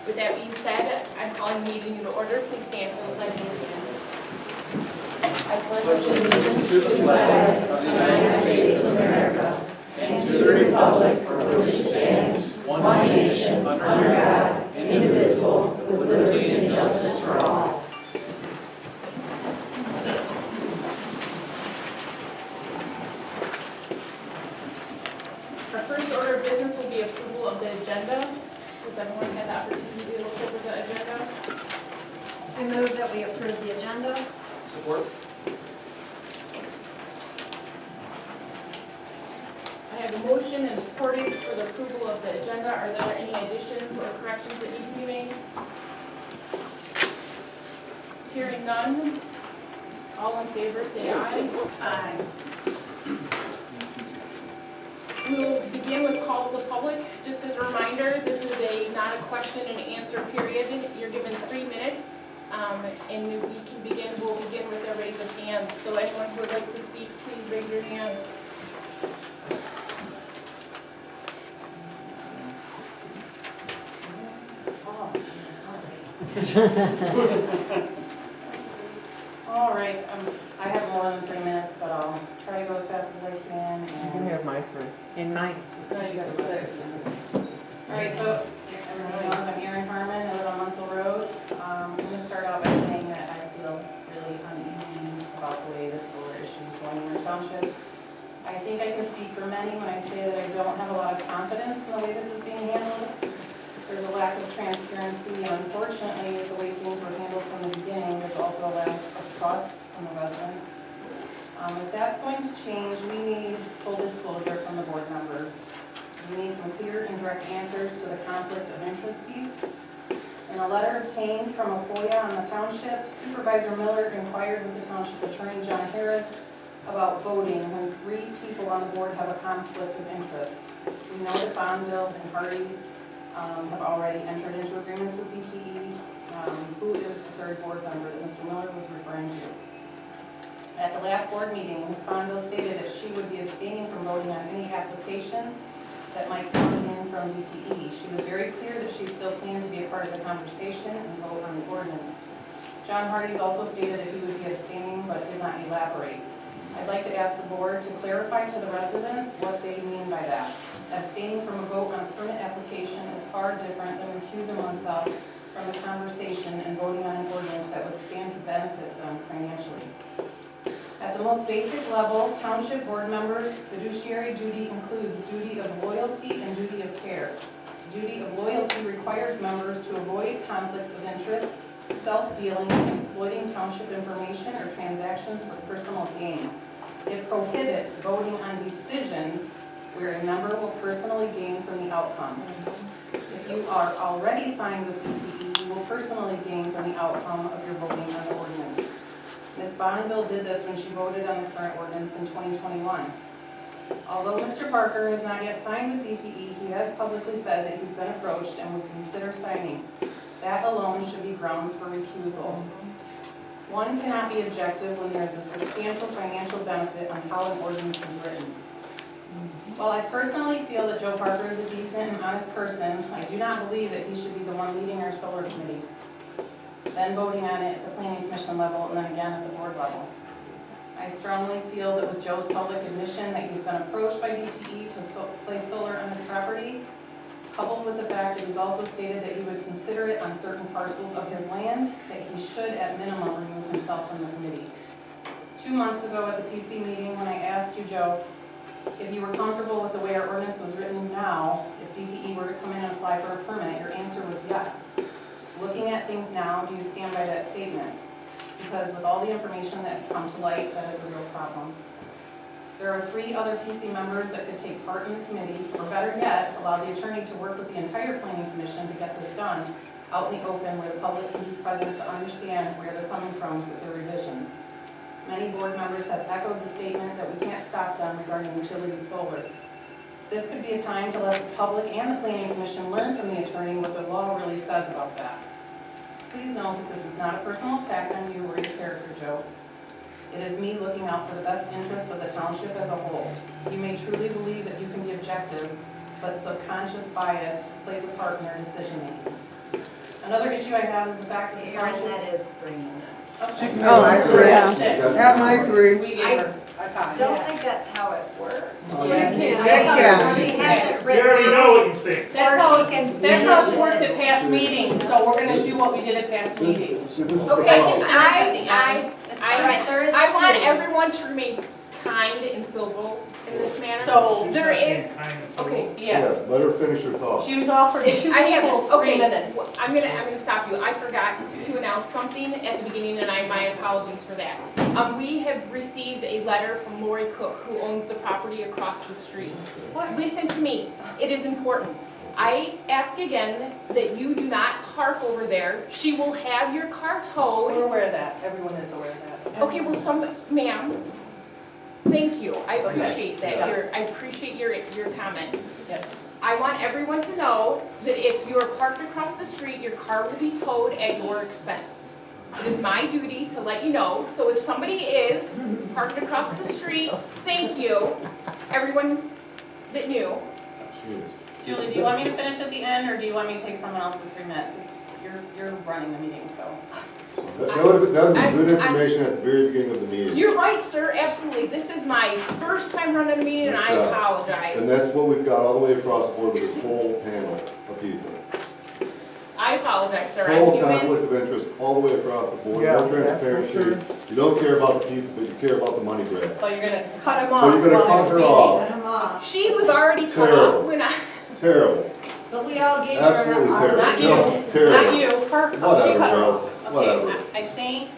With that being said, I'm calling the meeting to order. Please stand for the pledge of allegiance. I pledge allegiance to the flag of the United States of America and to the republic for which it stands, one nation, under God, indivisible, with liberty and justice for all. Our first order of business will be approval of the agenda. Does everyone have the opportunity to look over the agenda? I move that we approve the agenda. Support. I have a motion and supported for the approval of the agenda. Are there any additions or corrections that need to be made? Hearing none. All in favor, say aye. Aye. We will begin with call to the public. Just as a reminder, this is not a question and answer period. You're given 3 minutes, and we'll begin with a raise of hands. So anyone who would like to speak, please raise your hand. All right, I have more than 3 minutes, but I'll try to go as fast as I can. You can have my 3. And mine. No, you got 6. All right, so everyone knows I'm Erin Harmon, I live on Munsell Road. I'm going to start out by saying that I feel really uneasy about the way this solar issue is going in our township. I think I can speak for many when I say that I don't have a lot of confidence in the way this is being handled. There's a lack of transparency, and unfortunately, with the way things were handled from the beginning, there's also a lack of trust from the residents. If that's going to change, we need full disclosure from the board members. We need some clear and direct answers to the conflict of interest piece. In a letter obtained from a FOIA on the township, Supervisor Miller inquired with the township attorney, John Harris, about voting when 3 people on the board have a conflict of interest. We know that Bonneville and Hardee's have already entered into agreements with DTE. Who is the 3rd board member that Mr. Miller was referring to? At the last board meeting, Ms. Bonneville stated that she would be abstaining from voting on any applications that might come in from DTE. She was very clear that she still planned to be a part of the conversation and vote on the ordinance. John Hardee's also stated that he would be abstaining but did not elaborate. I'd like to ask the board to clarify to the residents what they mean by that. Abstaining from a vote on a permit application is far different than recusing oneself from the conversation and voting on an ordinance that would stand to benefit them financially. At the most basic level, township board members' fiduciary duty includes duty of loyalty and duty of care. Duty of loyalty requires members to avoid conflicts of interest, self-dealing, exploiting township information or transactions for personal gain. It prohibits voting on decisions where a member will personally gain from the outcome. If you are already signed with DTE, you will personally gain from the outcome of your voting on the ordinance. Ms. Bonneville did this when she voted on the current ordinance in 2021. Although Mr. Parker has not yet signed with DTE, he has publicly said that he's been approached and would consider signing. That alone should be grounds for recusal. One cannot be objective when there is a substantial financial benefit on how an ordinance is written. While I personally feel that Joe Parker is a decent and honest person, I do not believe that he should be the one leading our solar committee, then voting on it at the planning commission level and then again at the board level. I strongly feel that with Joe's public admission that he's been approached by DTE to place solar on his property, coupled with the fact that he's also stated that he would consider it on certain parcels of his land, that he should at minimum remove himself from the committee. 2 months ago at the PC meeting when I asked you, Joe, if you were comfortable with the way our ordinance was written now, if DTE were to come in and apply for a permit, your answer was yes. Looking at things now, do you stand by that statement? Because with all the information that has come to light, that is a real problem. There are 3 other PC members that could take part in the committee, or better yet, allow the attorney to work with the entire planning commission to get this done out in the open where the public can be present to understand where they're coming from with their revisions. Many board members have echoed the statement that we can't stop them regarding utility solar. This could be a time to let the public and the planning commission learn from the attorney what the law really says about that. Please note that this is not a personal attack on you or your character, Joe. It is me looking out for the best interests of the township as a whole. You may truly believe that you can be objective, but subconscious bias plays a part in your decision making. Another issue I have is the fact that the Aaron, township. that is 3 minutes. Oh, I agree. Yeah. At my 3. We gave her a time. Don't think that's how it works. Yeah. She has it You written already know out. what you think. That's Or how, she can that's how it's finish worked it. at past meetings, so we're gonna do what we did at past meetings. Okay, At the end. I It's All fine. right, there is I want 2. everyone to remain kind and civil in this manner. So, There is, okay, yeah, Let her finish her thought. she was offered 2 I have, people, 3 okay, minutes. I'm gonna stop you. I forgot to announce something at the beginning, and my apologies for that. We have received a letter from Lori Cook, who owns the property across the street. Listen to me, it is important. I ask again that you do not park over there. She will have your car towed. We're aware of that, everyone is aware of that. Okay, well, ma'am, thank you. I Okay. appreciate that. I appreciate your comment. Yes. I want everyone to know that if you are parked across the street, your car will be towed at your expense. It is my duty to let you know. So if somebody is parked across the street, thank you, everyone that knew. Julie, do you want me to finish at the end, or do you want me to take someone else's 3 minutes? You're running the meeting, so. That would be good information at the very beginning of the meeting. You're right, sir, absolutely. This is my first time running a meeting, and I And apologize. that's what we've got all the way across the board with this whole panel of people. I apologize, sir. I'm Total human. conflict of interest all the way across the board, Yeah, no that's for transparency. sure. You don't care about the people, but you care about the money grab. But you're gonna cut him But off. you're gonna while cut they're her off. Cut 'em off. She was already cut Terrible. off when I, Terrible, But we all gave absolutely her terrible. Not you. No, speaking. terrible. Not you, her, she Whatever, cut her Joe. off. Whatever. Okay, I think,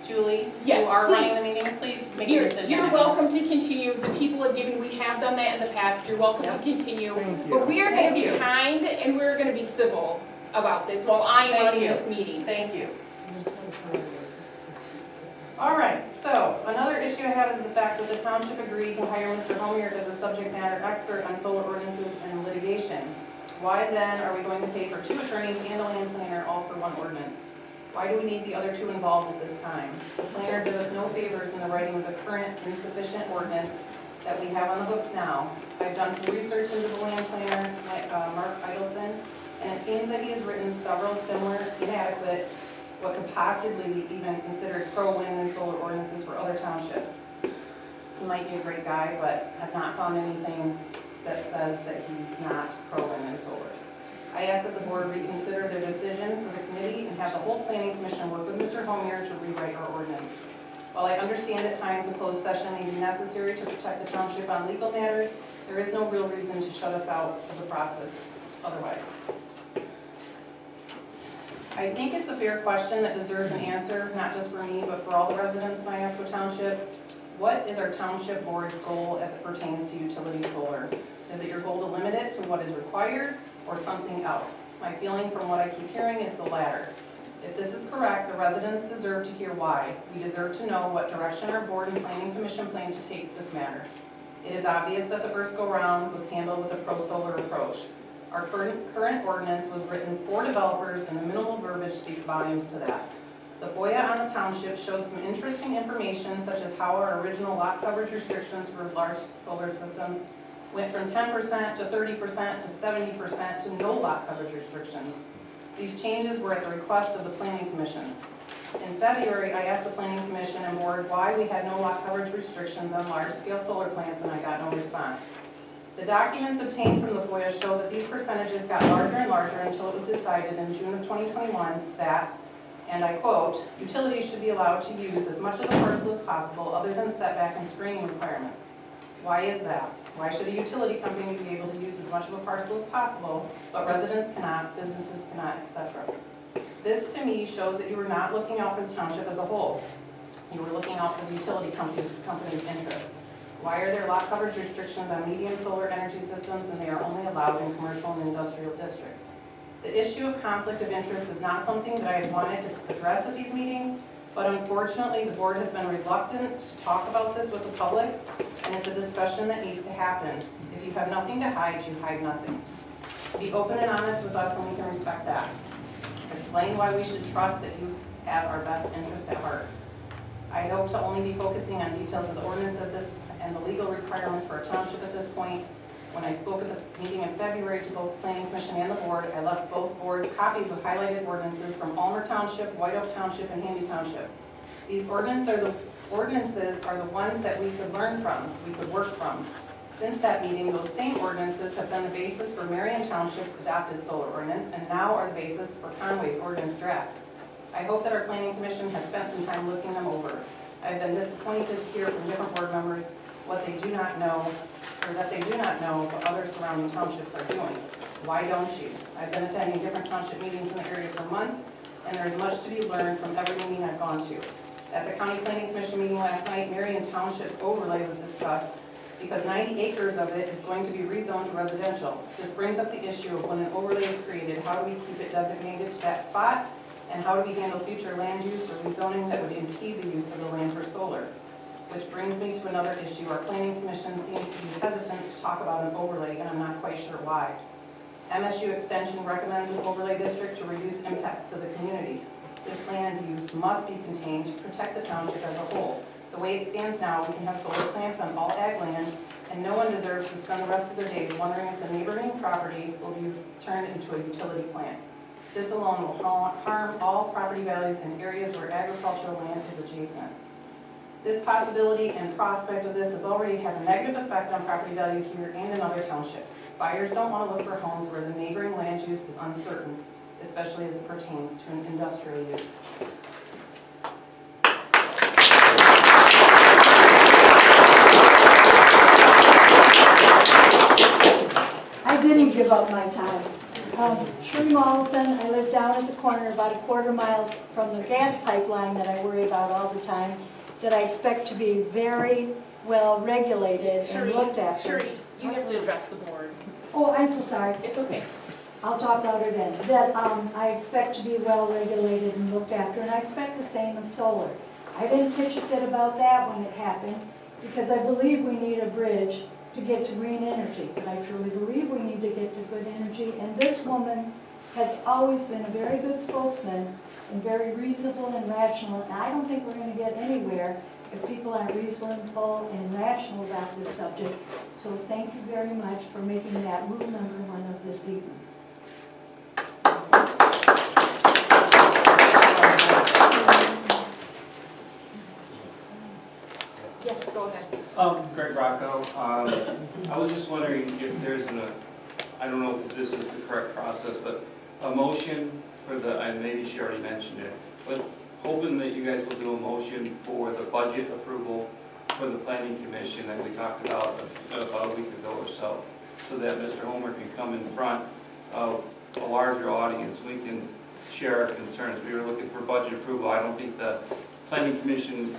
Julie, Yes, you are please. running the meeting, please make a decision. you're welcome to continue. The people have given, we have done that in the past. You're welcome to Yep. continue. Thank you. But we are gonna Thank be you. kind and we're gonna be civil about this while I am Thank running you. this meeting. Thank you. All right, so another issue I have is the fact that the township agreed to hire Mr. Homier as a subject matter expert on solar ordinances and litigation. Why then are we going to pay for 2 attorneys and a land planner all for 1 ordinance? Why do we need the other 2 involved at this time? The planner did us no favors in the writing of the current insufficient ordinance that we have on the books now. I've done some research into the land planner, Mark Idelson, and it seems that he has written several similar inadequate, what could possibly be even considered pro-wind and solar ordinances for other townships. He might be a great guy, but I've not found anything that says that he's not pro-wind and solar. I ask that the board reconsider their decision for the committee and have the whole planning commission work with Mr. Homier to rewrite our ordinance. While I understand at times a closed session may be necessary to protect the township on legal matters, there is no real reason to shut us out of the process otherwise. I think it's a fair question that deserves an answer, not just for me, but for all the residents of Iosco Township. What is our township board's goal as it pertains to utility solar? Is it your goal to limit it to what is required or something else? My feeling from what I keep hearing is the latter. If this is correct, the residents deserve to hear why. We deserve to know what direction our board and planning commission plan to take this matter. It is obvious that the first go-round was handled with a pro-solar approach. Our current ordinance was written for developers, and the minimal verbiage speaks volumes to that. The FOIA on the township showed some interesting information, such as how our original lot coverage restrictions for large solar systems went from 10% to 30% to 70% to no lot coverage restrictions. These changes were at the request of the Planning Commission. In February, I asked the Planning Commission and board why we had no lot coverage restrictions on large-scale solar plants, and I got no response. The documents obtained from the FOIA show that these percentages got larger and larger until it was decided in June of 2021 that, and I quote, utilities should be allowed to use as much of the parcel as possible other than setback and screening requirements. Why is that? Why should a utility company be able to use as much of a parcel as possible, but residents cannot, businesses cannot, etc.? This, to me, shows that you were not looking out for the township as a whole. You were looking out for the utility company's interest. Why are there lot coverage restrictions on medium solar energy systems and they are only allowed in commercial and industrial districts? The issue of conflict of interest is not something that I have wanted to address at these meetings, but unfortunately the board has been reluctant to talk about this with the public, and it's a discussion that needs to happen. If you have nothing to hide, you hide nothing. Be open and honest with us and we can respect that. Explain why we should trust that you have our best interest at heart. I hope to only be focusing on details of the ordinance of this and the legal requirements for our township at this point. When I spoke at the meeting in February to both Planning Commission and the board, I left both boards copies of highlighted ordinances from Almer Township, White Oak Township, and Handy Township. These ordinances are the ones that we could learn from, we could work from. Since that meeting, those same ordinances have been the basis for Marion Township's adopted solar ordinance and now are the basis for Conway's ordinance draft. I hope that our Planning Commission has spent some time looking them over. I've been disappointed to hear from different board members what they do not know, or that they do not know what other surrounding townships are doing. Why don't you? I've been attending different township meetings in the area for months, and there is much to be learned from every meeting I've gone to. At the County Planning Commission meeting last night, Marion Township's overlay was discussed because 90 acres of it is going to be rezoned to residential. This brings up the issue of when an overlay is created, how do we keep it designated to that spot? And how do we handle future land use or rezoning that would impede the use of the land for solar? Which brings me to another issue. Our Planning Commission seems to be hesitant to talk about an overlay, and I'm not quite sure why. MSU Extension recommends an overlay district to reduce impacts to the community. This land use must be contained to protect the township as a whole. The way it stands now, we can have solar plants on all ag land, and no one deserves to spend the rest of their days wondering if the neighboring property will be turned into a utility plant. This alone will harm all property values in areas where agricultural land is adjacent. This possibility and prospect of this has already had a negative effect on property value here and in other townships. Buyers don't want to look for homes where the neighboring land use is uncertain, especially as it pertains to an industrial use. I didn't give up my time. Sherry Mollison, I live down at the corner about a quarter mile from the gas pipeline that I worry about all the time, that I expect to be very well regulated and looked after. Sherry, you have to address the board. Oh, I'm so sorry. It's okay. I'll talk louder then. That I expect to be well regulated and looked after, and I expect the same of solar. I didn't pitch a fit about that when it happened, because I believe we need a bridge to get to green energy. But I truly believe we need to get to good energy, and this woman has always been a very good spokesman and very reasonable and rational, and I don't think we're going to get anywhere if people aren't reasonable and rational about this subject. So thank you very much for making that rule number one of this evening. Yes, go ahead. Greg Rocco. I was just wondering if there's I don't know if this is the correct process, but a motion for and maybe she already mentioned it, but hoping that you guys will do a motion for the budget approval for the Planning Commission that we talked about a week ago or so that Mr. Homer can come in front of a larger audience. We can share our concerns. We were looking for budget approval. I don't think the Planning Commission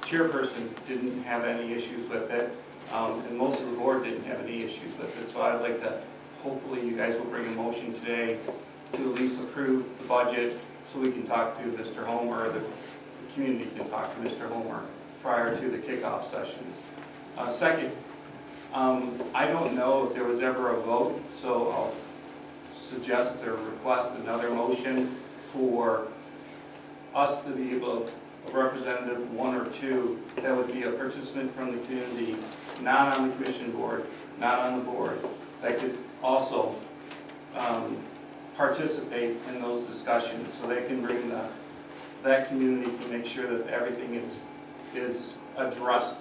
chairperson didn't have any issues with it, and most of the board didn't have any issues with it. So I'd like to, hopefully you guys will bring a motion today to at least approve the budget so we can talk to Mr. Homer, or the community can talk to Mr. Homer prior to the kickoff session. Second, I don't know if there was ever a vote, so I'll suggest or request another motion for us to be able to a representative, one or two, that would be a participant from the community, not on the commission board, not on the board, that could also participate in those discussions, so they can bring that community to make sure that everything is addressed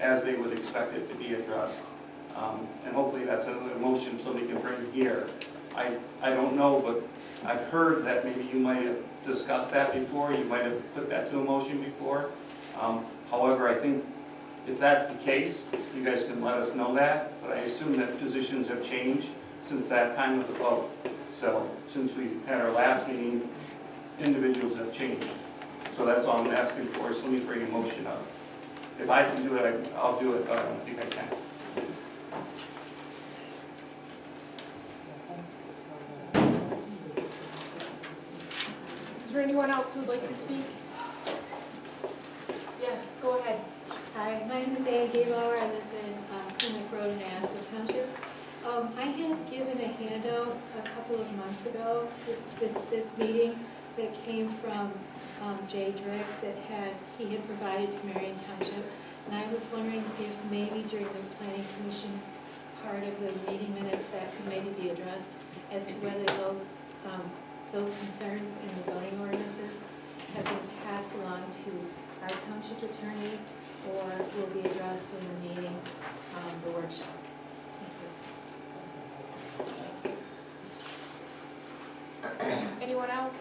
as they would expect it to be addressed. And hopefully that's another motion somebody can bring here. I don't know, but I've heard that maybe you might have discussed that before, you might have put that to a motion before. However, I think if that's the case, you guys can let us know that, but I assume that positions have changed since that time of the vote. So since we had our last meeting, individuals have changed. So that's all I'm asking for, so let me bring a motion up. If I can do it, I'll do it, but I don't think I can. Is there anyone else who would like to speak? Yes, go ahead. Hi, my name is Ann Gebauer. I live in Plymouth Road in Iosco Township. I had given a handout a couple of months ago with this meeting that came from Jay Drick that he had provided to Marion Township. And I was wondering if maybe during the Planning Commission part of the meeting minutes that could maybe be addressed as to whether those concerns in the zoning ordinances have been passed along to our township attorney or will be addressed in the meeting, the workshop. Thank you. Anyone else?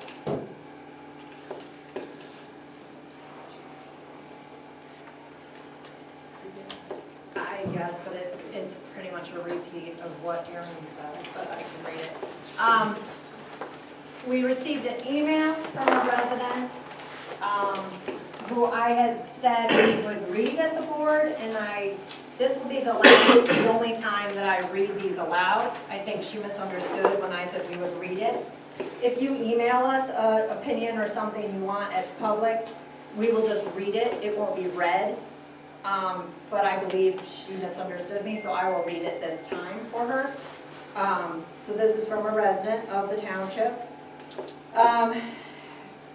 I guess, but it's pretty much a repeat of what Aaron said, but I can read it. We received an email from a resident, who I had said we would read at the board, and this will be the only time that I read these aloud. I think she misunderstood when I said we would read it. If you email us an opinion or something you want at public, we will just read it. It won't be read. But I believe she misunderstood me, so I will read it this time for her. So this is from a resident of the township.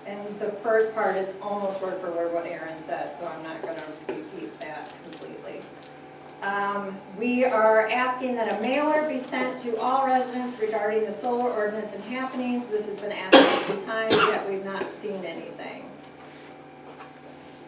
And the first part is almost word for word what Aaron said, so I'm not gonna repeat that completely. We are asking that a mailer be sent to all residents regarding the solar ordinance and happenings. This has been asked a few times, yet we've not seen anything.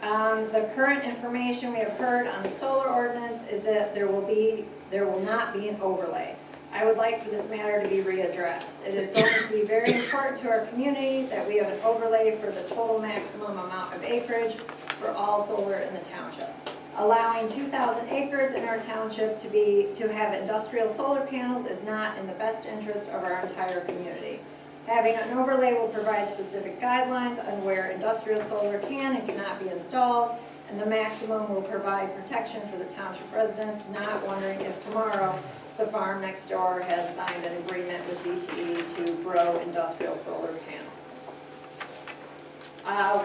The current information we have heard on the solar ordinance is that there will not be an overlay. I would like for this matter to be readdressed. It is going to be very important to our community that we have an overlay for the total maximum amount of acreage for all solar in the township. Allowing 2,000 acres in our township to have industrial solar panels is not in the best interest of our entire community. Having an overlay will provide specific guidelines on where industrial solar can and cannot be installed, and the maximum will provide protection for the township residents, not wondering if tomorrow the farm next door has signed an agreement with DTE to grow industrial solar panels.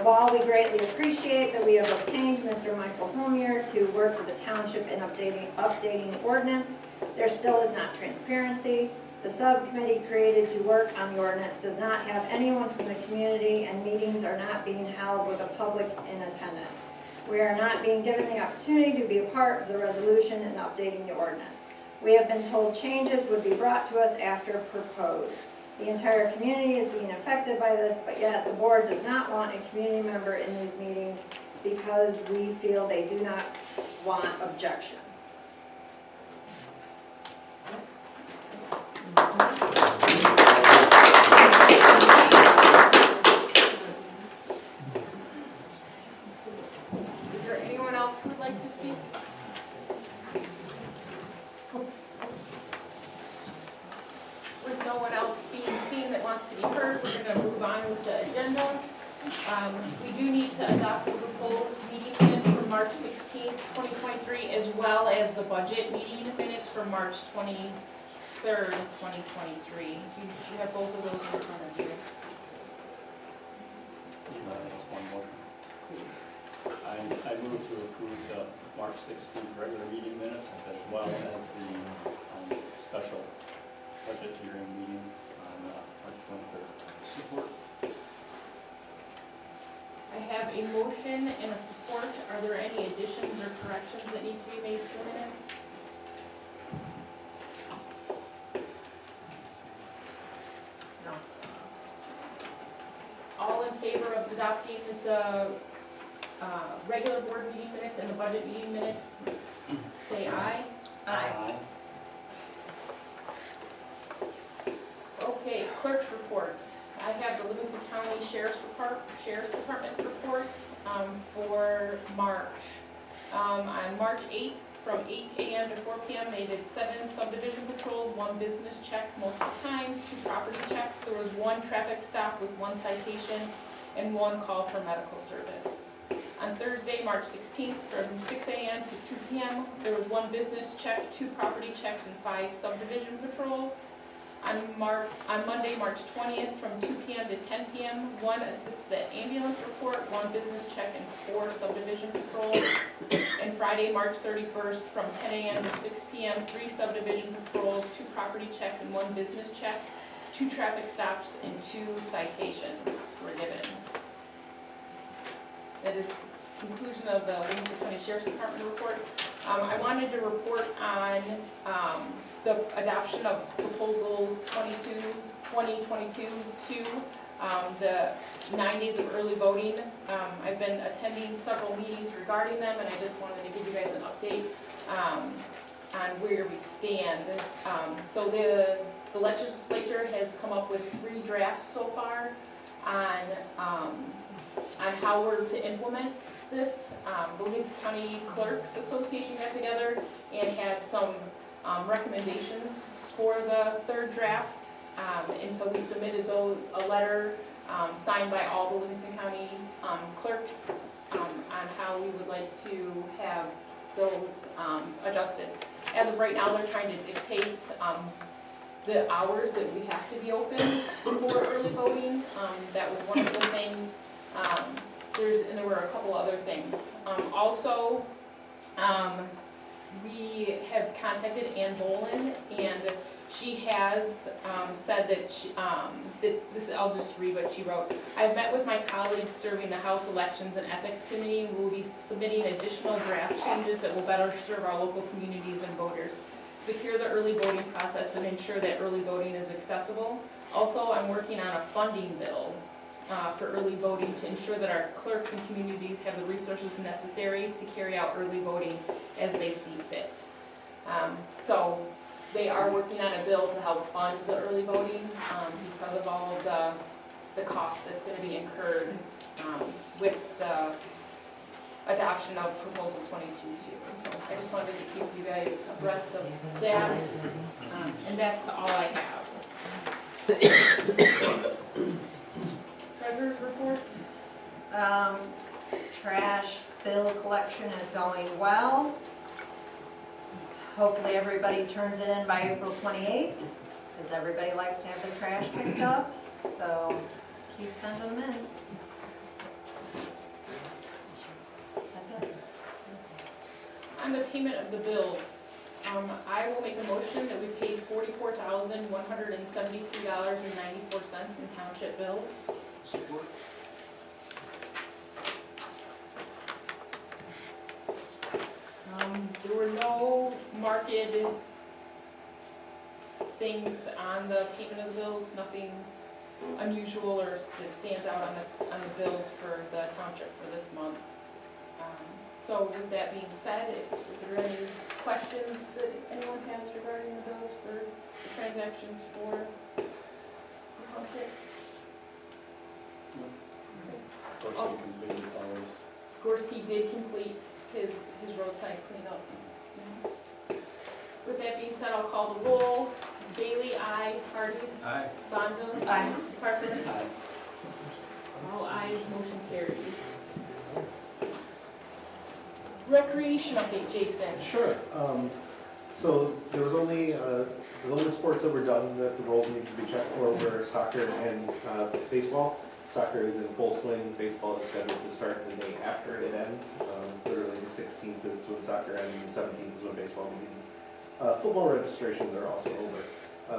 While we greatly appreciate that we have obtained Mr. Michael Homier to work with the township in updating the ordinance, there still is not transparency. The subcommittee created to work on the ordinance does not have anyone from the community, and meetings are not being held with the public in attendance. We are not being given the opportunity to be a part of the resolution and updating the ordinance. We have been told changes would be brought to us after proposed. The entire community is being affected by this, but yet the board does not want a community member in these meetings because we feel they do not want objection. Is there anyone else who would like to speak? With no one else being seen that wants to be heard, we're going to move on with the agenda. We do need to adopt the proposed meeting minutes for March 16th, 2023, as well as the budget meeting minutes for March 23rd, 2023. So you have both of those in front of you. I move to approve the March 16th regular meeting minutes as well as the special budget hearing meeting on March 23rd. Support. I have a motion and a support. Are there any additions or corrections that need to be made to the minutes? No. All in favor of adopting the regular board meeting minutes and the budget meeting minutes, say aye. Aye. Okay, clerk's reports. I have the Livingston County Sheriff's Department report for March. On March 8th, from 8 a.m. to 4 p.m., they did 7 subdivision patrols, 1 business check multiple times, 2 property checks. There was 1 traffic stop with 1 citation and 1 call for medical service. On Thursday, March 16th, from 6 a.m. to 2 p.m., there was 1 business check, 2 property checks, and 5 subdivision patrols. On Monday, March 20th, from 2 p.m. to 10 p.m., 1 assist the ambulance report, 1 business check, and 4 subdivision patrols. And Friday, March 31st, from 10 a.m. to 6 p.m., 3 subdivision patrols, 2 property checks, and 1 business check, 2 traffic stops, and 2 citations were given. That is conclusion of the Livingston County Sheriff's Department report. I wanted to report on the adoption of proposal 2022-2, the 9 days of early voting. I've been attending several meetings regarding them, and I just wanted to give you guys an update on where we stand. So the legislature has come up with 3 drafts so far on how we're to implement this. The Livingston County Clerks Association got together and had some recommendations for the 3rd draft. And so we submitted a letter signed by all the Livingston County clerks on how we would like to have those adjusted. As of right now, they're trying to dictate the hours that we have to be open for early voting. That was one of the things. And there were a couple other things. Also, we have contacted Ann Bolin, and she has said that I'll just read what she wrote. I've met with my colleagues serving the House Elections and Ethics Committee. We will be submitting additional draft changes that will better serve our local communities and voters, secure the early voting process, and ensure that early voting is accessible. Also, I'm working on a funding bill for early voting to ensure that our clerks and communities have the resources necessary to carry out early voting as they see fit. So they are working on a bill to help fund the early voting because of all of the cost that's going to be incurred with the adoption of proposal 22-2. So I just wanted to keep you guys abreast of that, and that's all I have. Treasurer's report? Trash bill collection is going well. Hopefully everybody turns it in by April 28th, because everybody likes to have their trash picked up, so keep sending them in. That's it. On the payment of the bills, I will make a motion that we paid $44,173.94 in township bills. Support. There were no marked things on the payment of the bills, nothing unusual or that stands out on the bills for the township for this month. So with that being said, if there are any questions that anyone has regarding the bills for the transactions for the township? Gorski did complete his roadside cleanup. With that being said, I'll call the roll. Bailey, aye. Hardee's. Aye. Bonville. Aye. Parker. Aye. All ayes, motion carries. Recreation update, Jason. Sure. So there was only, the only sports that were done that the roles needed to be checked for were soccer and baseball. Soccer is in full swing, baseball is scheduled to start the day after it ends. Literally the 16th is when soccer ends and the 17th is when baseball begins. Football registrations are also over.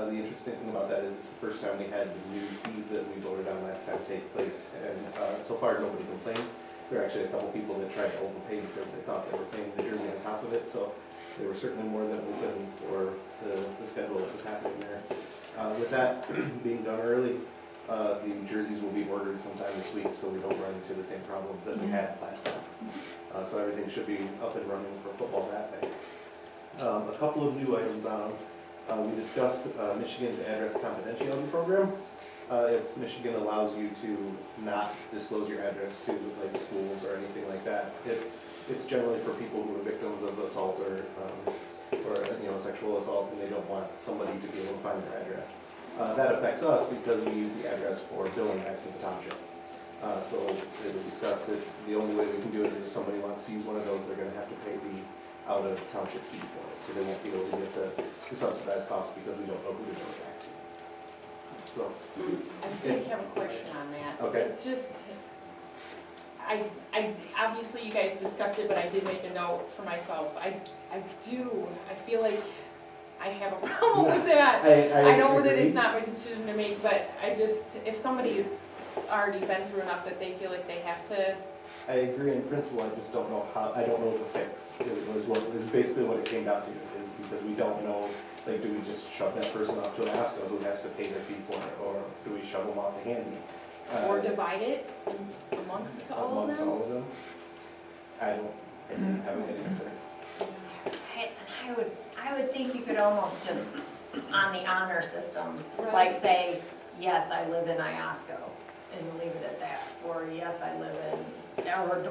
The interesting thing about that is it's the first time we had the new fees that we voted on last time take place, and so far nobody complained. There are actually a couple people that tried to overpay because they thought they were paying the jersey on top of it, so they were certainly more than open for the schedule that was happening there. With that being done early, the jerseys will be ordered sometime this week, so we don't run into the same problems that we had last time. So everything should be up and running for football that day. A couple of new items on them. We discussed Michigan's address confidentiality program. Michigan allows you to not disclose your address to like schools or anything like that. It's generally for people who are victims of assault or sexual assault, and they don't want somebody to be able to find their address. That affects us because we use the address for billing back to the township. So it was discussed that the only way we can do it is if somebody wants to use one of those, they're going to have to pay the out-of-township fee for it. So they won't be able to get the subsidized cost because we don't know who to bill it back to. So, I did have a question on that. Okay. It just, I obviously you guys discussed it, but I did make a note for myself. I feel like I have a problem with that. I know that agree. it's not my decision to make, but if somebody is already been through enough that they feel like they have to. I agree in principle, I just don't know how, I don't know the fix, is basically what it came down to, is because we don't know, like, do we just shove that person off to Iosco who has to pay their fee for it, or do we shove them off to Handy? Or divide it amongst all of them? Amongst all of them? I don't have an answer. I would think you could almost just, on the honor system, Right. like say, yes, I live in Iosco, and leave it at that, or yes, I live in,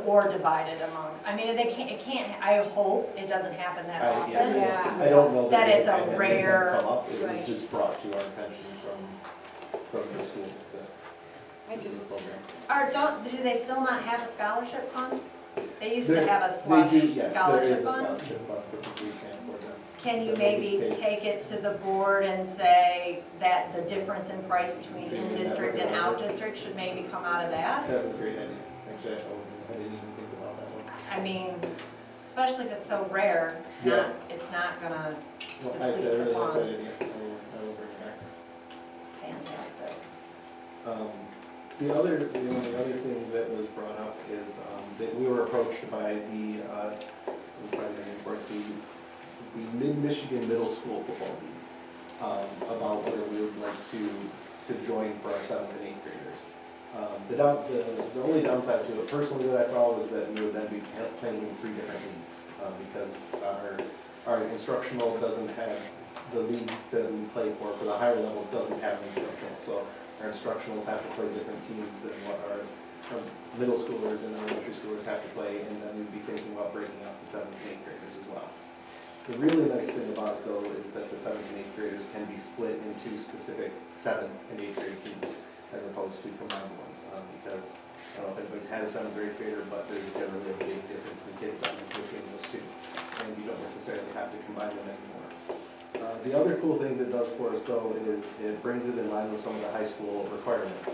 or divide it among, I mean, it can't, I hope it doesn't happen that often. Yeah. I don't know That it's a it had rare- come up. It was right. just brought to our attention from the schools, I just, the program. Do they still not have a scholarship fund? They used to There- have a slush They do, yes, there scholarship is a fund. scholarship fund for the boot camp program. Can you that they maybe could take it to the board and say that the difference in price between Between the in-district and network. out-district should maybe come out of that? That was a great idea. Actually, I didn't even think about that one. I mean, especially if it's so rare, Yeah. it's not gonna, Well, I Deplete the really like fund. that idea. I will bring it back. fantastic. The only other thing that was brought up is that we were approached by the, I'm trying to name for it, the Mid-Michigan Middle School Football League, about whether we would like to join for our 7th and 8th graders. The only downside to it personally that I saw was that we would then be playing in 3 different leagues, because our instructional doesn't have, the league that we play for the higher levels doesn't have an instructional, so our instructionals have to play different teams than what our middle schoolers and elementary schoolers have to play, and then we'd be thinking about breaking up the 7th and 8th graders as well. The really nice thing about it though is that the 7th and 8th graders can be split into specific 7th and 8th grade teams as opposed to combined ones, because I don't know if anybody's had a 7th or 8th grader, but there's generally a big difference in kid sizes between those two, and you don't necessarily have to combine them anymore. The other cool things it does for us though is it brings it in line with some of the high school requirements.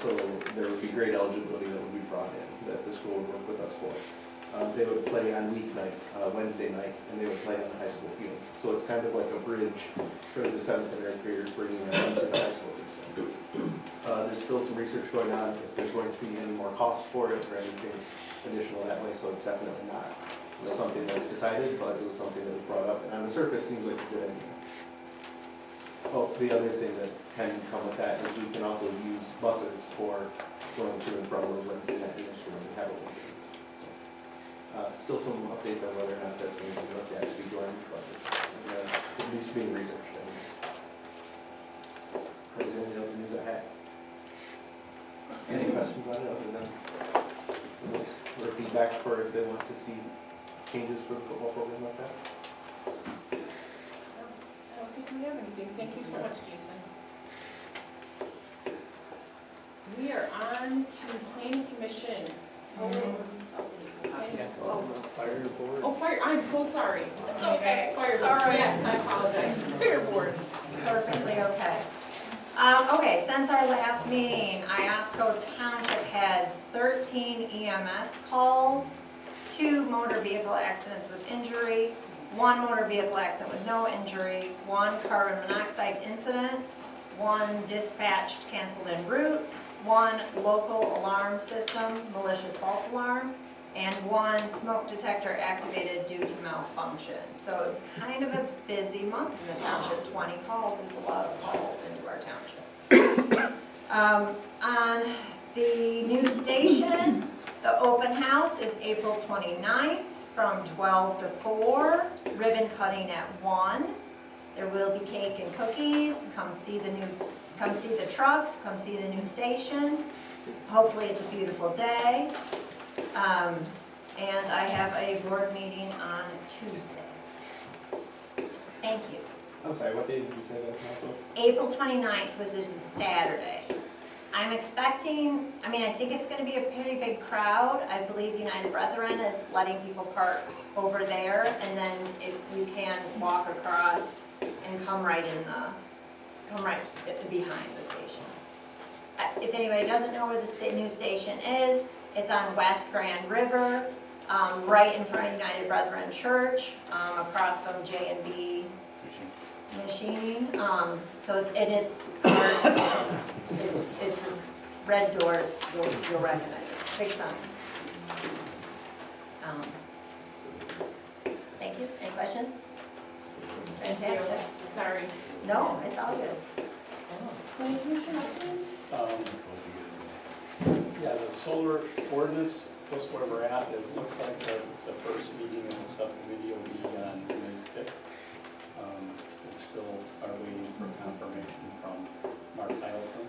So there would be grade eligibility that would be brought in, that the school would work with us for. They would play on weeknights, Wednesday nights, and they would play on the high school fields. So it's kind of like a bridge for the 7th and 8th graders bringing them into the high school system. There's still some research going on if there's going to be any more cost for it or anything additional that way, so it's definitely not something that's decided, but it was something that was brought up, and on the surface seems like a good idea. Oh, the other thing that can come with that is we can also use buses for going to and from those Wednesday night games when we have a weekends. Still some updates on whether or not that's going to be looked at to be joined, but it's at least being researched. That's the only other news I had. Any questions on it other than or feedback for if they want to see changes for the football program like that? I don't think we have anything. Thank you so much, Jason. We are on to planning commission. Solar ordinance update. Fire board. Oh, fire, I'm so sorry. It's okay. Fire It's all board, right. yes, I apologize. Fire board. Perfectly okay. Okay, since our last meeting, Iosco Township had 13 EMS calls, 2 motor vehicle accidents with injury, 1 motor vehicle accident with no injury, 1 carbon monoxide incident, 1 dispatched canceled en route, 1 local alarm system malicious false alarm, and 1 smoke detector activated due to malfunction. So it was kind of a busy month in the township. 20 calls is a lot of calls into our township. On the new station, the open house is April 29th from 12 to 4, ribbon cutting at 1. There will be cake and cookies. Come see the trucks, come see the new station. Hopefully it's a beautiful day. And I have a board meeting on Tuesday. Thank you. I'm sorry, what day did you say that was? April 29th was just a Saturday. I'm expecting, I think it's going to be a pretty big crowd. I believe United Brethren is letting people park over there, and then if you can walk across and come right behind the station. If anybody doesn't know where the new station is, it's on West Grand River, right in front of United Brethren Church, across from J&B Machining. So it's red doors, you'll recognize it, big sign. Thank you, any questions? Thank you. Fantastic. Sorry. No, it's all good. Planning Commission updates? Yeah, the solar ordinance, just where we're at, it looks like the first meeting in the subcommittee will be on May 5th. We still are waiting for confirmation from Mark Iosco,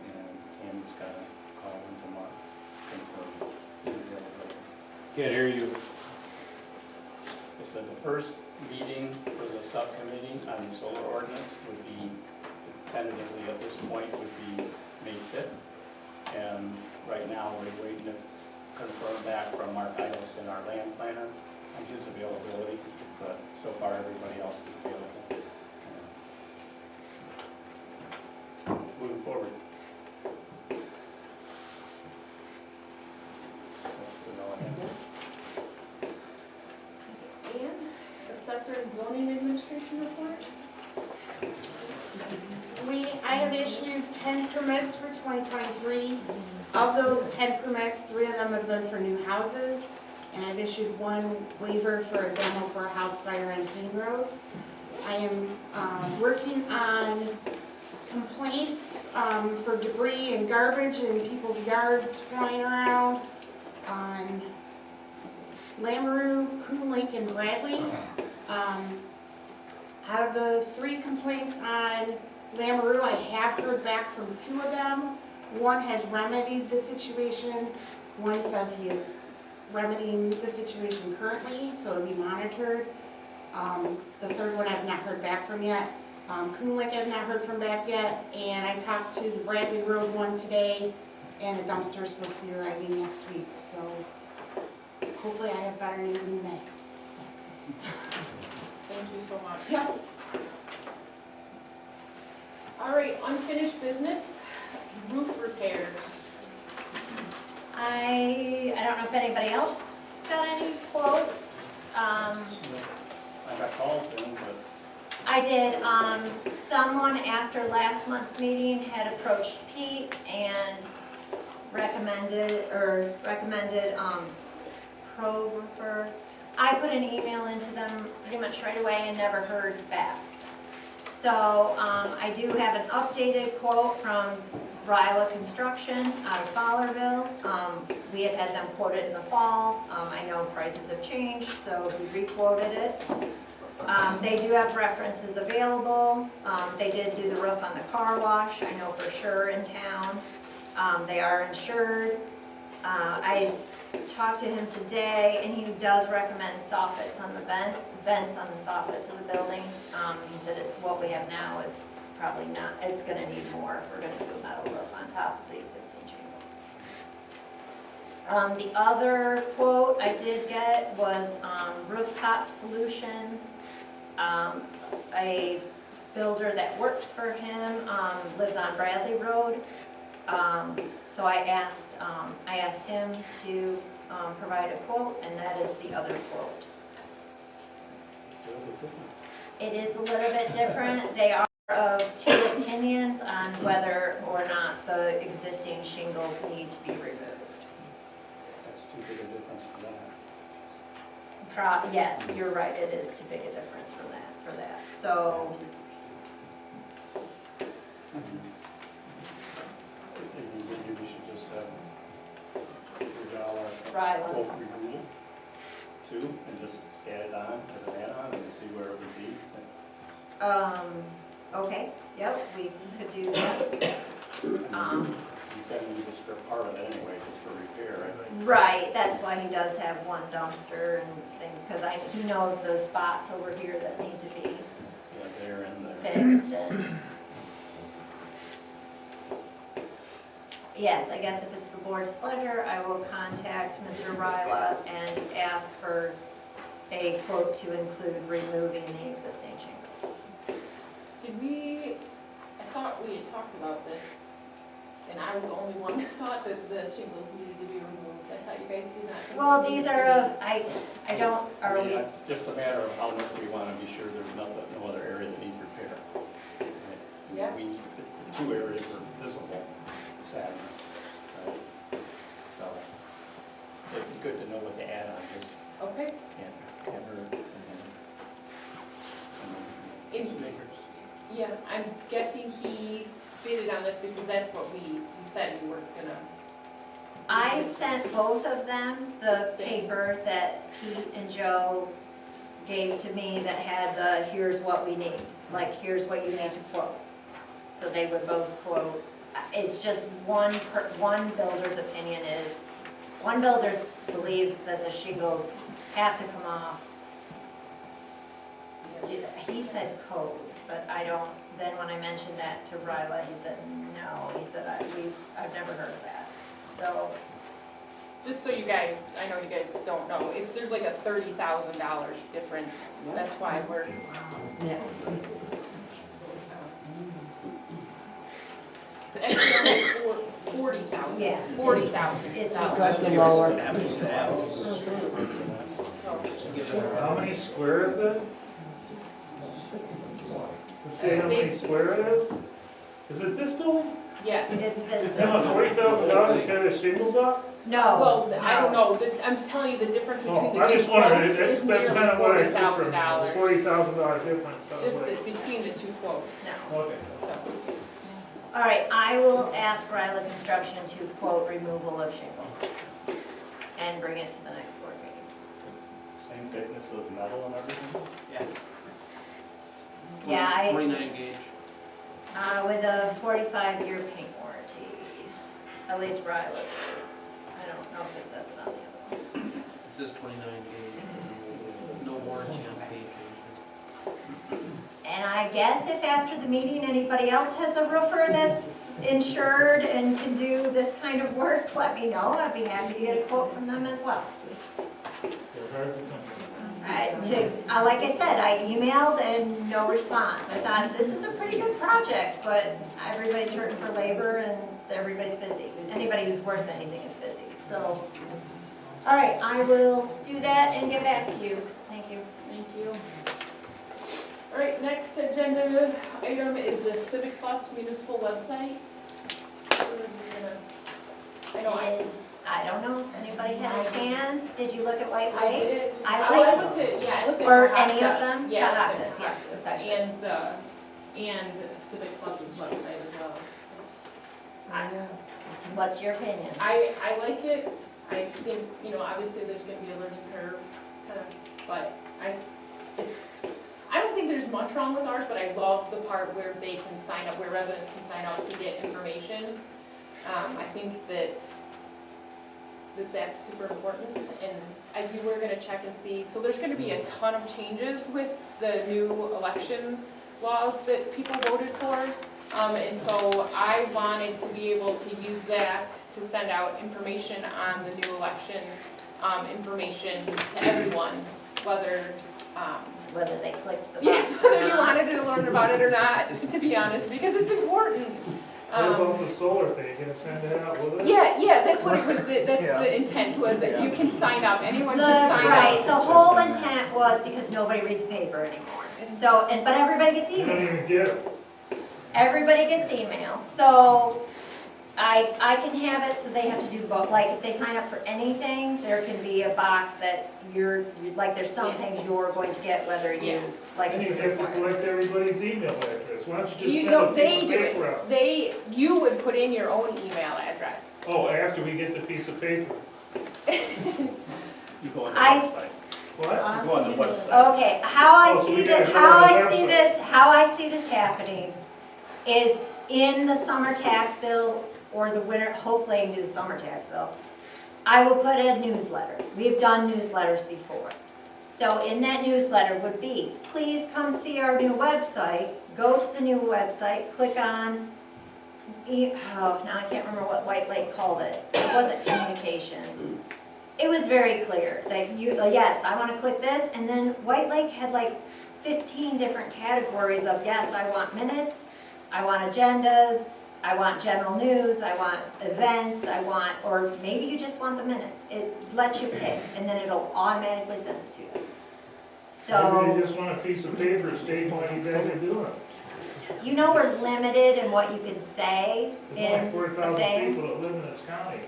and Tammy's got to call into Mark, confirm his availability. Can't hear you. I said the first meeting for the subcommittee on the solar ordinance would be, tentatively at this point, would be May 5th. And right now, we're waiting to confirm back from Mark Iosco, our land planner, on his availability, but so far, everybody else is available. Moving forward. That's all I have. And Assessor and Zoning Administration report? I have issued 10 permits for 2023. Of those 10 permits, 3 of them have been for new houses, and I've issued 1 waiver for a demo for a house fire on King Road. I am working on complaints for debris and garbage in people's yards flying around on Lamoureux, Coon Lake, and Bradley. Out of the 3 complaints on Lamoureux, I have heard back from 2 of them. 1 has remedied the situation. 1 says he is remedying the situation currently, so it'll be monitored. The 3rd one I've not heard back from yet. Coon Lake I've not heard from back yet, and I talked to the Bradley Road one today, and a dumpster is supposed to be arriving next week, so hopefully I have better news in May. Thank you so much. Yep. All right, unfinished business, roof repairs. I don't know if anybody else got any quotes. I got calls in, but I did, someone after last month's meeting had approached Pete and recommended Pro Roofer. I put an email into them pretty much right away and never heard back. So, I do have an updated quote from Ryla Construction out of Fowlerville. We had them quoted in the fall. I know prices have changed, so we re-quoted it. They do have references available. They did do the roof on the car wash, I know for sure in town. They are insured. I talked to him today, and he does recommend soffits on the vents on the soffits of the building. He said what we have now is probably not, it's gonna need more if we're gonna do a metal roof on top of the existing shingles. The other quote I did get was Rooftop Solutions. A builder that works for him lives on Bradley Road. So I asked him to provide a quote, and that is the other quote. It is a little bit different. They are of 2 opinions on whether or not the existing shingles need to be removed. that's too big a difference for that. Yes, you're right, it is too big a difference for that. So, Maybe we should just have $2 Ryla. quote review too, and just add it on as an add-on and see where it would be. Okay, yep, we could do that. You kind of need to strip part of it anyway, just for repair, right? Right, that's why he does have 1 dumpster and thing, because he knows those spots over here that need to be Yeah, there and there. fixed and. Yes, I guess if it's the board's pleasure, I will contact Mr. Ryla and ask for a quote to include removing the existing shingles. I thought we had talked about this, and I was the only one that thought that the shingles needed to be removed. I thought you guys did not. Well, these are of, I don't, are we, Yeah, it's just a matter of how much we want to be sure there's no other area that needs repair. Right? Yeah. The 2 areas are visible, the saddening. Right? So, it'd be good to know what the add-on is. Okay. Can't hurt. Yeah, I'm guessing he bidded on this because that's what you said you weren't gonna. I sent both of them the paper that Pete and Joe gave to me that had the, here's what we need, like, here's what you need to quote. So they would both quote. It's just one builder's opinion is, one builder believes that the shingles have to come off. He said code, but I don't, then when I mentioned that to Ryla, he said, no, he said, I've never heard of that. So, Just so you guys, I know you guys don't know, there's like a $30,000 difference. That's why we're. Yeah. Actually, 40,000. yeah. 40,000. It's Got the lower. How many square is it? Let's see how many square it is? Is it this building? Yeah. It's this. They want $40,000 to tear the shingles off? No. Well, I don't know, I'm just telling you the difference between Oh, the I two just wondered, quotes is that's nearly kind of what I took from it, $40,000. $40,000 difference. I was Just like, between the two quotes, No. okay. so. All right, I will ask Ryla Construction to quote removal of shingles and bring it to the next board meeting. Same thickness of metal and everything? Yeah, 29 gauge. with a 45-year paint warranty, at least Ryla's is. I don't know if it says it on the other one. It says 29 gauge. No warranty on paint. And I guess if after the meeting, anybody else has a roofer that's insured and can do this kind of work, let me know. I'd be happy to get a quote from them as well. Like I said, I emailed and no response. I thought, this is a pretty good project, but everybody's hurting for labor and everybody's busy. Anybody who's worth anything is busy, so. All right, I will do that and get back to you. Thank you. Thank you. All right, next agenda item is the Civic Plus municipal website. I don't know if anybody had a chance. Did you look at White I did. Lakes? I looked at, yeah, I looked at. Or the any of Hot them? Tubs. Yeah, The I Hot looked at Tubs, the yes, Hot Tubs exactly. and Civic Plus's website as well. What's your opinion? I like it. I think, obviously there's gonna be a learning curve, kind of, but I don't think there's much wrong with ours, but I love the part where they can sign up, where residents can sign up to get information. I think that's super important, and we're gonna check and see. So there's gonna be a ton of changes with the new election laws that people voted for. And so I wanted to be able to use that to send out information on the new election, information to everyone, whether, Whether they clicked the yes, box or whether you not. wanted to learn about it or not, to be honest, because it's important. What about the solar thing? You gonna send that out with it? Yeah, that's what it was, that's the intent, was that you can sign up, anyone can sign up. Right, the whole intent was because nobody reads paper anymore. So, but everybody gets You don't email. even get it. Everybody gets email. So I can have it so they have to do both. Like if they sign up for anything, there can be a box that like there's some things you're going to get whether you, like And it's you a have to requirement. collect everybody's email address. Why don't you You just know, send a they piece of do paper out? it, you would put in your own email address. Oh, after we get the piece of paper. You go on the I- website. What? You go on the website. Okay, how I Oh, so see we this, gotta go on the how I see this happening is in the summer tax bill or the winter, hopefully I can do the summer tax bill, I will put a newsletter. We've done newsletters before. So in that newsletter would be, please come see our new website, go to the new website, click on, now I can't remember what White Lake called it. It wasn't communications. It was very clear that yes, I want to click this, and then White Lake had like 15 different categories of, yes, I want minutes, I want agendas, I want general news, I want events, or maybe you just want the minutes. It lets you pick, and then it'll automatically send it to you. Maybe So, you just want a piece of paper stating what you guys are doing. You know we're limited in what you can say There's in only a 4,000 thing. people that live in this county.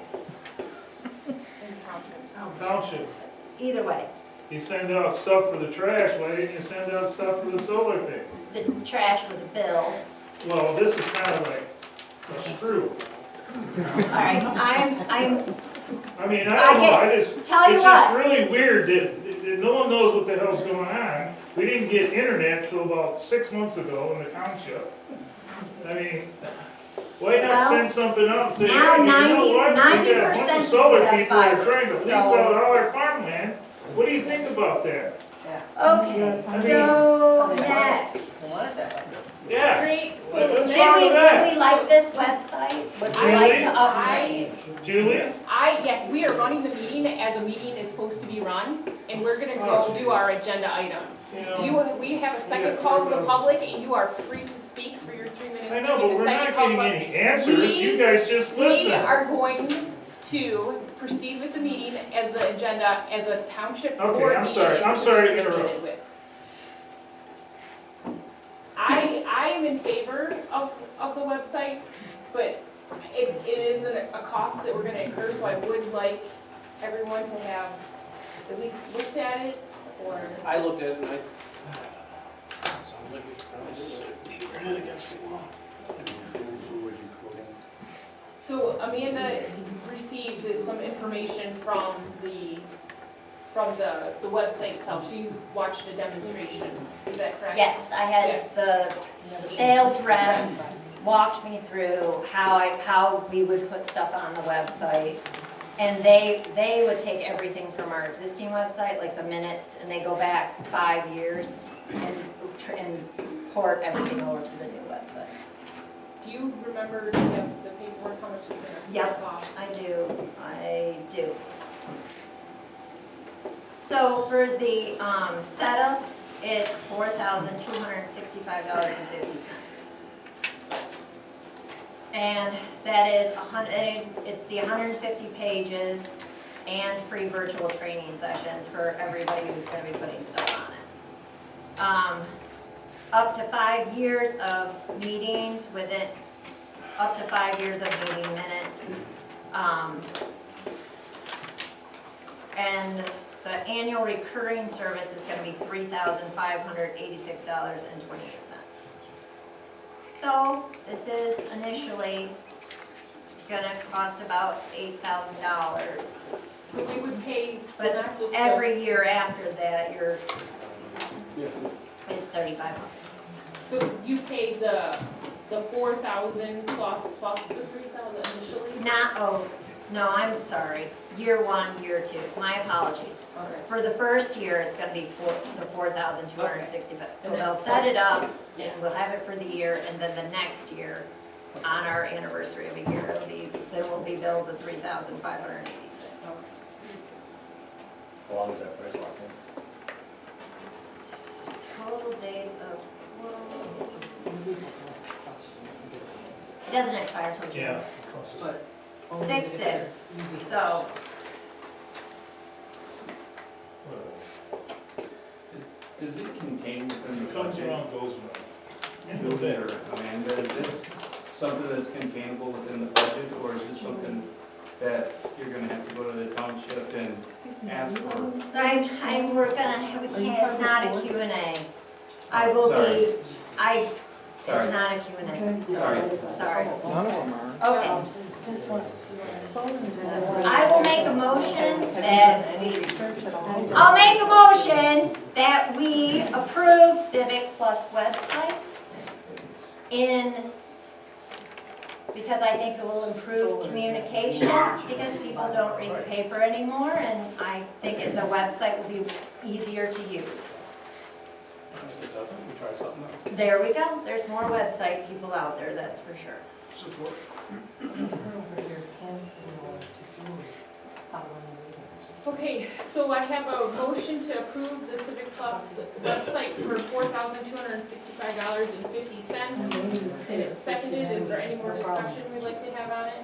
Township. Either way, You send out stuff for the trash, why didn't you send out stuff for the solar thing? the trash was a bill. Well, this is kind of like a screw. All right, I'm, I mean, I I don't know, get- I just, tell you it's just what. really weird that no one knows what the hell's going on. We didn't get internet till about 6 months ago in the township. I mean, why not Well, send something out and say, hey, now you know what? We got a 90% bunch of of solar people have people that are fiber, trying to lease so- out all our farmland. What do you think about that? Okay, so next. Yeah. Great. What's Would wrong with that? we like this website? Would you like to upgrade? Julia? Yes, we are running the meeting as a meeting is supposed to be run, and we're gonna go do our agenda items. We have a second call to the public, and you are free to speak for your 3 minutes. I know, but during the we're second not call, getting but any answers. You guys just We listen. are going to proceed with the meeting as the agenda, as a township Okay, board I'm meeting sorry. is I'm sorry to proceeded interrupt. with. I am in favor of the website, but it is a cost that we're gonna incur, so I would like everyone to have at least looked at it, or, I looked at it and sounds like you should probably sit your head against the wall. Who would you quote in? so Amanda received some information from the website itself. She watched a demonstration, is that correct? Yes, I had the sales rep walked me through how we would put stuff on the website. And they would take everything from our existing website, like the minutes, and they go back 5 years and port everything over to the new website. Do you remember, do you have the paperwork, how much it's gonna Yep. cost? I do. So for the setup, it's $4,265.50. And that is it's the 150 pages and free virtual training sessions for everybody who's gonna be putting stuff on it. Up to 5 years of meetings with it, up to 5 years of meeting minutes. And the annual recurring service is gonna be $3,586.28. So this is initially gonna cost about $8,000. So we would pay, so But not just every year after that, it's $3,500. So you paid the 4,000 plus the 3,000 initially? No, I'm sorry. Year 1, year 2. My apologies. Okay. For the first year, it's gonna be the 4,260, so And then- they'll set it up, Yeah. and we'll have it for the year, and then the next year, on our anniversary of a year, then we'll be billed the 3,586. How long is that price locked in? Total days of, it doesn't expire till June. 6/6, so, Is it contained within the Comes budget? around, goes around. Julie or Amanda, is this something that's containable within the budget, or is this something that you're gonna have to go to the township and ask for? we can't, it's not a Q&A. I will be, it's Sorry. not a Q&A. Sorry. Sorry. None of them are. Okay. I will make a motion that we approve Civic Plus website because I think it will improve communications, because people don't read the paper anymore, and I think the website will be easier to use. If it doesn't, we try something else. There we go, there's more website people out there, that's for sure. Support. Okay, so I have a motion to approve the Civic Plus website for $4,265.50. And it's seconded, is there any more discussion we'd like to have on it?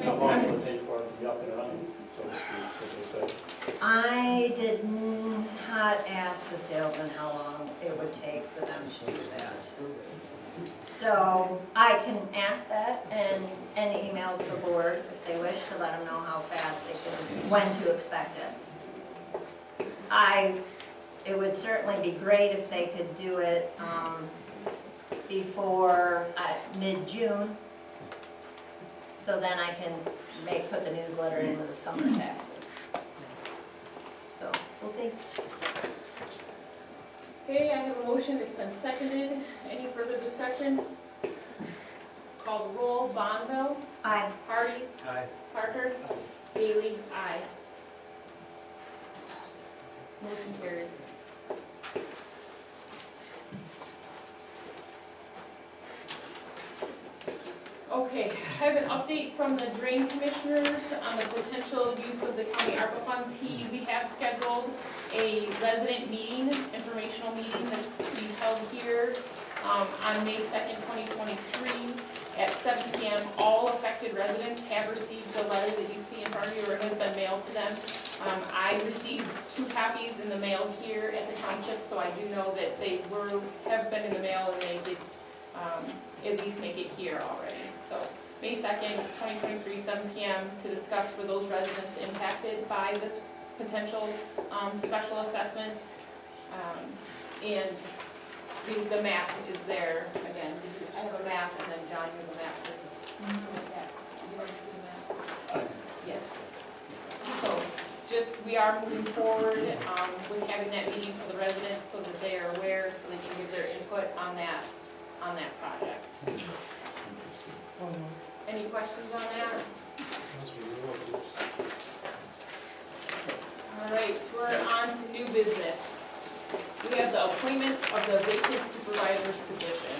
How long will it take for it to be up and running, so to speak, as they say? I did not ask the salesman how long it would take for them to do that. So I can ask that and email the board if they wish to let them know how fast they can, when to expect it. It would certainly be great if they could do it before mid-June, so then I can put the newsletter in with some of the taxes. So, we'll see. Okay, I have a motion, it's been seconded. Any further discussion? Call the roll. Bonville. Aye. Hardee's. Aye. Parker. Bailey. Aye. Motion carries. Okay, I have an update from the drain commissioners on the potential use of the county ARPA funds. We have scheduled a resident meeting, informational meeting that's to be held here on May 2nd, 2023 at 7 p.m. All affected residents have received the letter that you see in front of you, or has been mailed to them. I received 2 copies in the mail here at the township, so I do know that they have been in the mail and they did at least make it here already. So May 2nd, 2023, 7 p.m. to discuss for those residents impacted by this potential special assessment. And the map is there again. I have a map, and then John, you have a map. You already see the map? Yes. So just, we are moving forward with having that meeting for the residents so that they are aware, so they can give their input on that project. Any questions on that? All right, we're on to new business. We have the appointment of the vacant supervisor's position.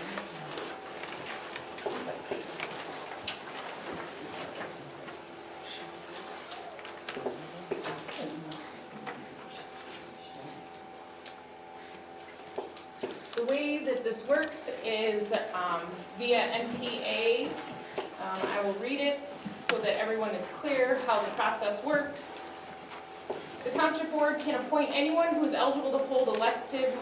The way that this works is via MTA. I will read it so that everyone is clear how the process works. The township board can appoint anyone who is eligible to hold elective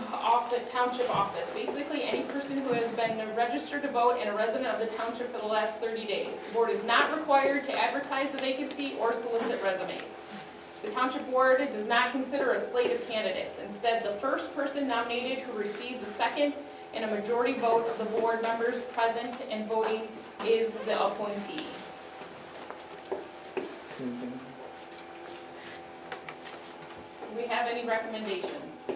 township office. Basically, any person who has been registered to vote and a resident of the township for the last 30 days. The board is not required to advertise the vacancy or solicit resumes. The township board does not consider a slate of candidates. Instead, the first person nominated who receives a second and a majority vote of the board members present and voting is the appointee. Do we have any recommendations?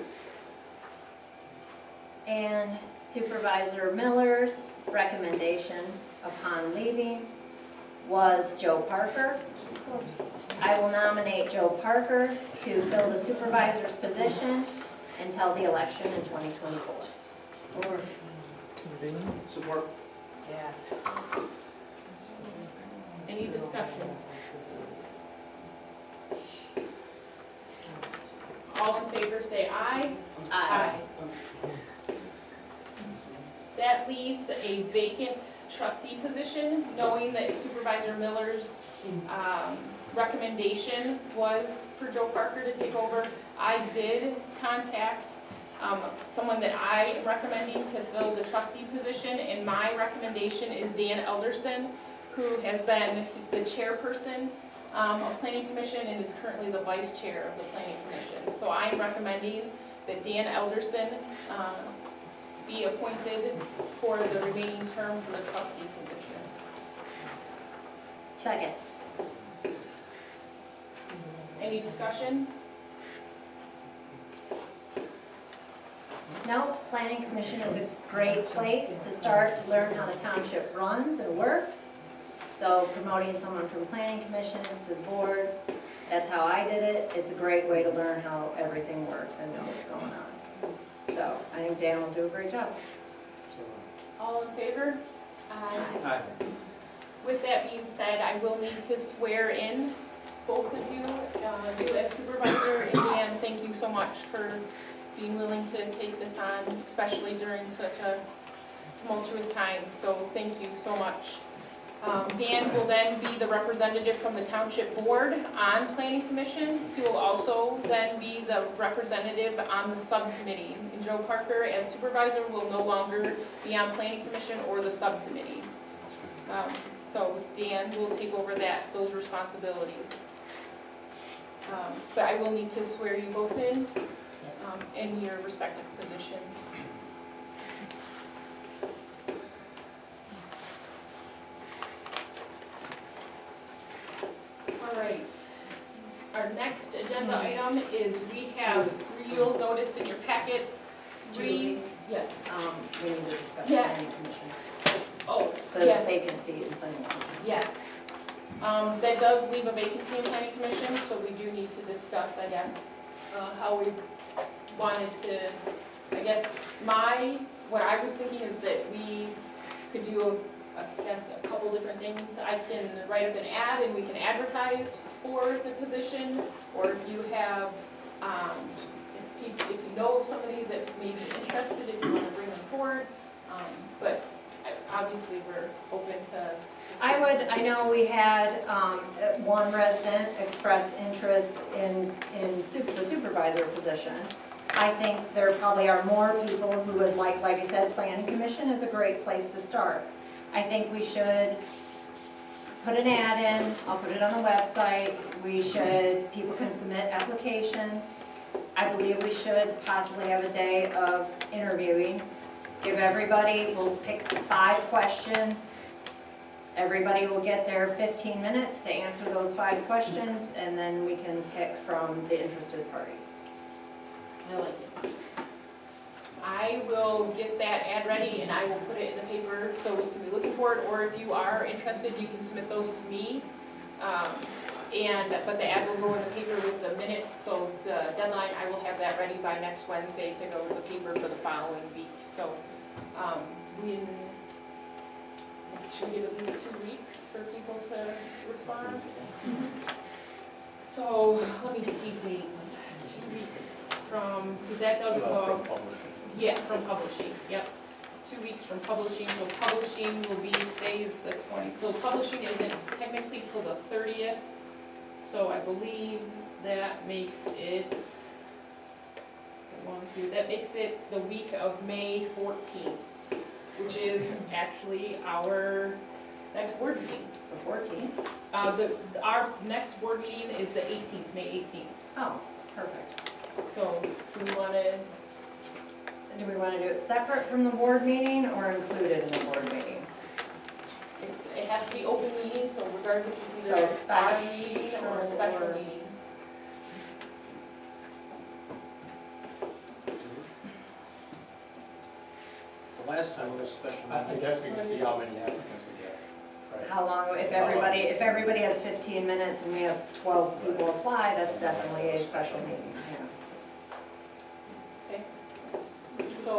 And Supervisor Miller's recommendation upon leaving was Joe Parker. I will nominate Joe Parker to fill the supervisor's position until the election in 2024. Support. Yeah. Any discussion? All in favor say aye. Aye. That leaves a vacant trustee position, knowing that Supervisor Miller's recommendation was for Joe Parker to take over. I did contact someone that I am recommending to fill the trustee position, and my recommendation is Dan Elderson, who has been the chairperson of Planning Commission and is currently the vice chair of the Planning Commission. So I am recommending that Dan Elderson be appointed for the remaining term for the trustee position. Second. Any discussion? No, Planning Commission is a great place to start to learn how the township runs and works. So promoting someone from Planning Commission to the board, that's how I did it. It's a great way to learn how everything works and know what's going on. So I think Dan will do a great job. All in favor? Aye. With that being said, I will need to swear in both of you, you as supervisor, and Dan, thank you so much for being willing to take this on, especially during such a tumultuous time. So thank you so much. Dan will then be the representative from the township board on planning commission. He will also then be the representative on the subcommittee. And Joe Parker, as supervisor, will no longer be on planning commission or the subcommittee. So Dan will take over those responsibilities. But I will need to swear you both in your respective positions. All right. Our next agenda item is we have you'll notice in your packet, yes. We need to discuss Yeah. planning commission, Oh, the yes, vacancy in planning commission. yes. That does leave a vacancy in planning commission, so we do need to discuss, I guess, how we wanted to, I guess, what I was thinking is that we could do a couple different things. I can write up an ad and we can advertise for the position, or if you have, if you know of somebody that may be interested, if you want to bring them forward, but obviously we're open to. I know we had one resident express interest in the supervisor position. I think there probably are more people who would like I said, planning commission is a great place to start. I think we should put an ad in, I'll put it on the website, people can submit applications. I believe we should possibly have a day of interviewing. We'll pick 5 questions. Everybody will get their 15 minutes to answer those 5 questions, and then we can pick from the interested parties. I like it. I will get that ad ready and I will put it in the paper so we can be looking for it, or if you are interested, you can submit those to me. But the ad will go in the paper with the minutes, so the deadline, I will have that ready by next Wednesday to go to the paper for the following week. So, should we give at least 2 weeks for people to respond? So, let me see dates. 2 weeks from, because that doesn't go. From publishing. Yeah, from publishing, yep. 2 weeks from publishing, so publishing will be, today's the 20th. So publishing isn't technically till the 30th. So I believe that makes it, that makes it the week of May 14th, which is actually our next board meeting. The 14th? Our next board meeting is the 18th, May 18th. Oh, perfect. So do we want to? Do we want to do it separate from the board meeting or included in the board meeting? It has to be open meeting, so regardless if it's So either a special special meeting or a special or- meeting. The last time it was special I meeting. guess we can see how many applicants we get, right? How long, if everybody has 15 minutes and we have 12 people apply, that's definitely a special meeting, yeah. So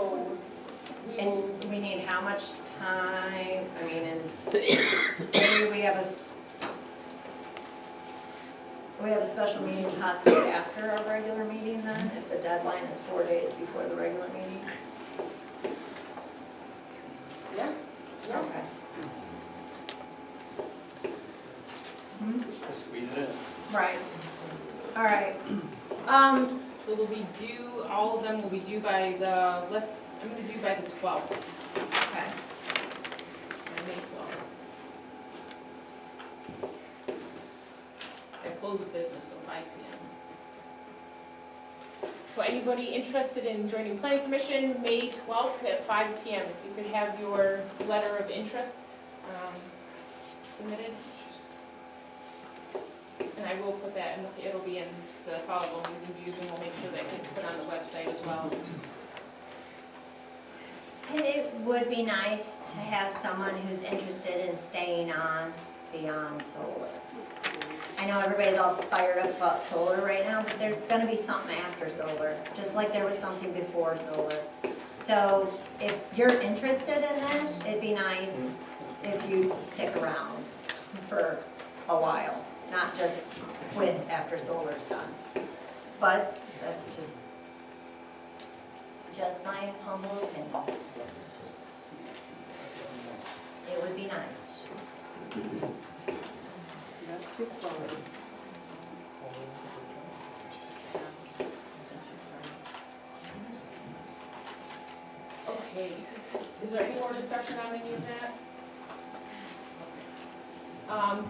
we will, And we need how much time, I mean, maybe we have a special meeting possibly after our regular meeting then, if the deadline is 4 days before the regular meeting? yeah, yeah. Okay. Just squeeze it in. Right, all right. So they'll be due, all of them will be due by the, I'm gonna do by the 12th. Okay. May 12th. I close the business at 5 p.m. So anybody interested in joining planning commission, May 12th at 5 p.m. If you could have your letter of interest submitted. And I will put that, in it'll be in the followable news and views, and we'll make sure that gets put on the website as well. And it would be nice to have someone who's interested in staying on beyond solar. I know everybody's all fired up about solar right now, but there's gonna be something after solar, just like there was something before solar. So if you're interested in this, it'd be nice if you stick around for a while, not just quit after solar's done. But that's just my humble opinion. It would be nice. Okay, is there any more discussion on any of that?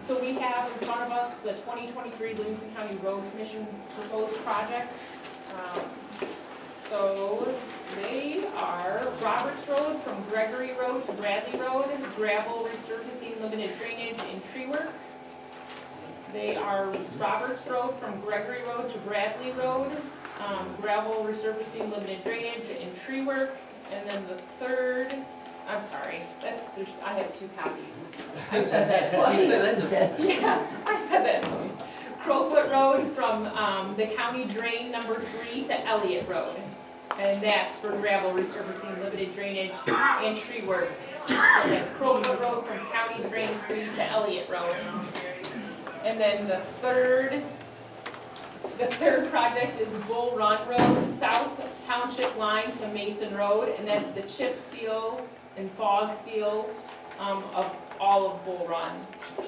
So we have in front of us the 2023 Livingston County Road Commission proposed project. So they are Roberts Road from Gregory Road to Bradley Road, gravel resurfacing, limited drainage, and tree work. They are Roberts Road from Gregory Road to Bradley Road, gravel resurfacing, limited drainage, and tree work. And then the third, I'm sorry, I have two copies. I said that twice. You said that Yeah, I said that twice. Crowfoot Road from the county drain number 3 to Elliott Road. And that's for gravel resurfacing, limited drainage, and tree work. So that's Crowfoot Road from county drain 3 to Elliott Road. And then the third project is Bull Run Road, South Township line to Mason Road, and that's the chip seal and fog seal of all of Bull Run,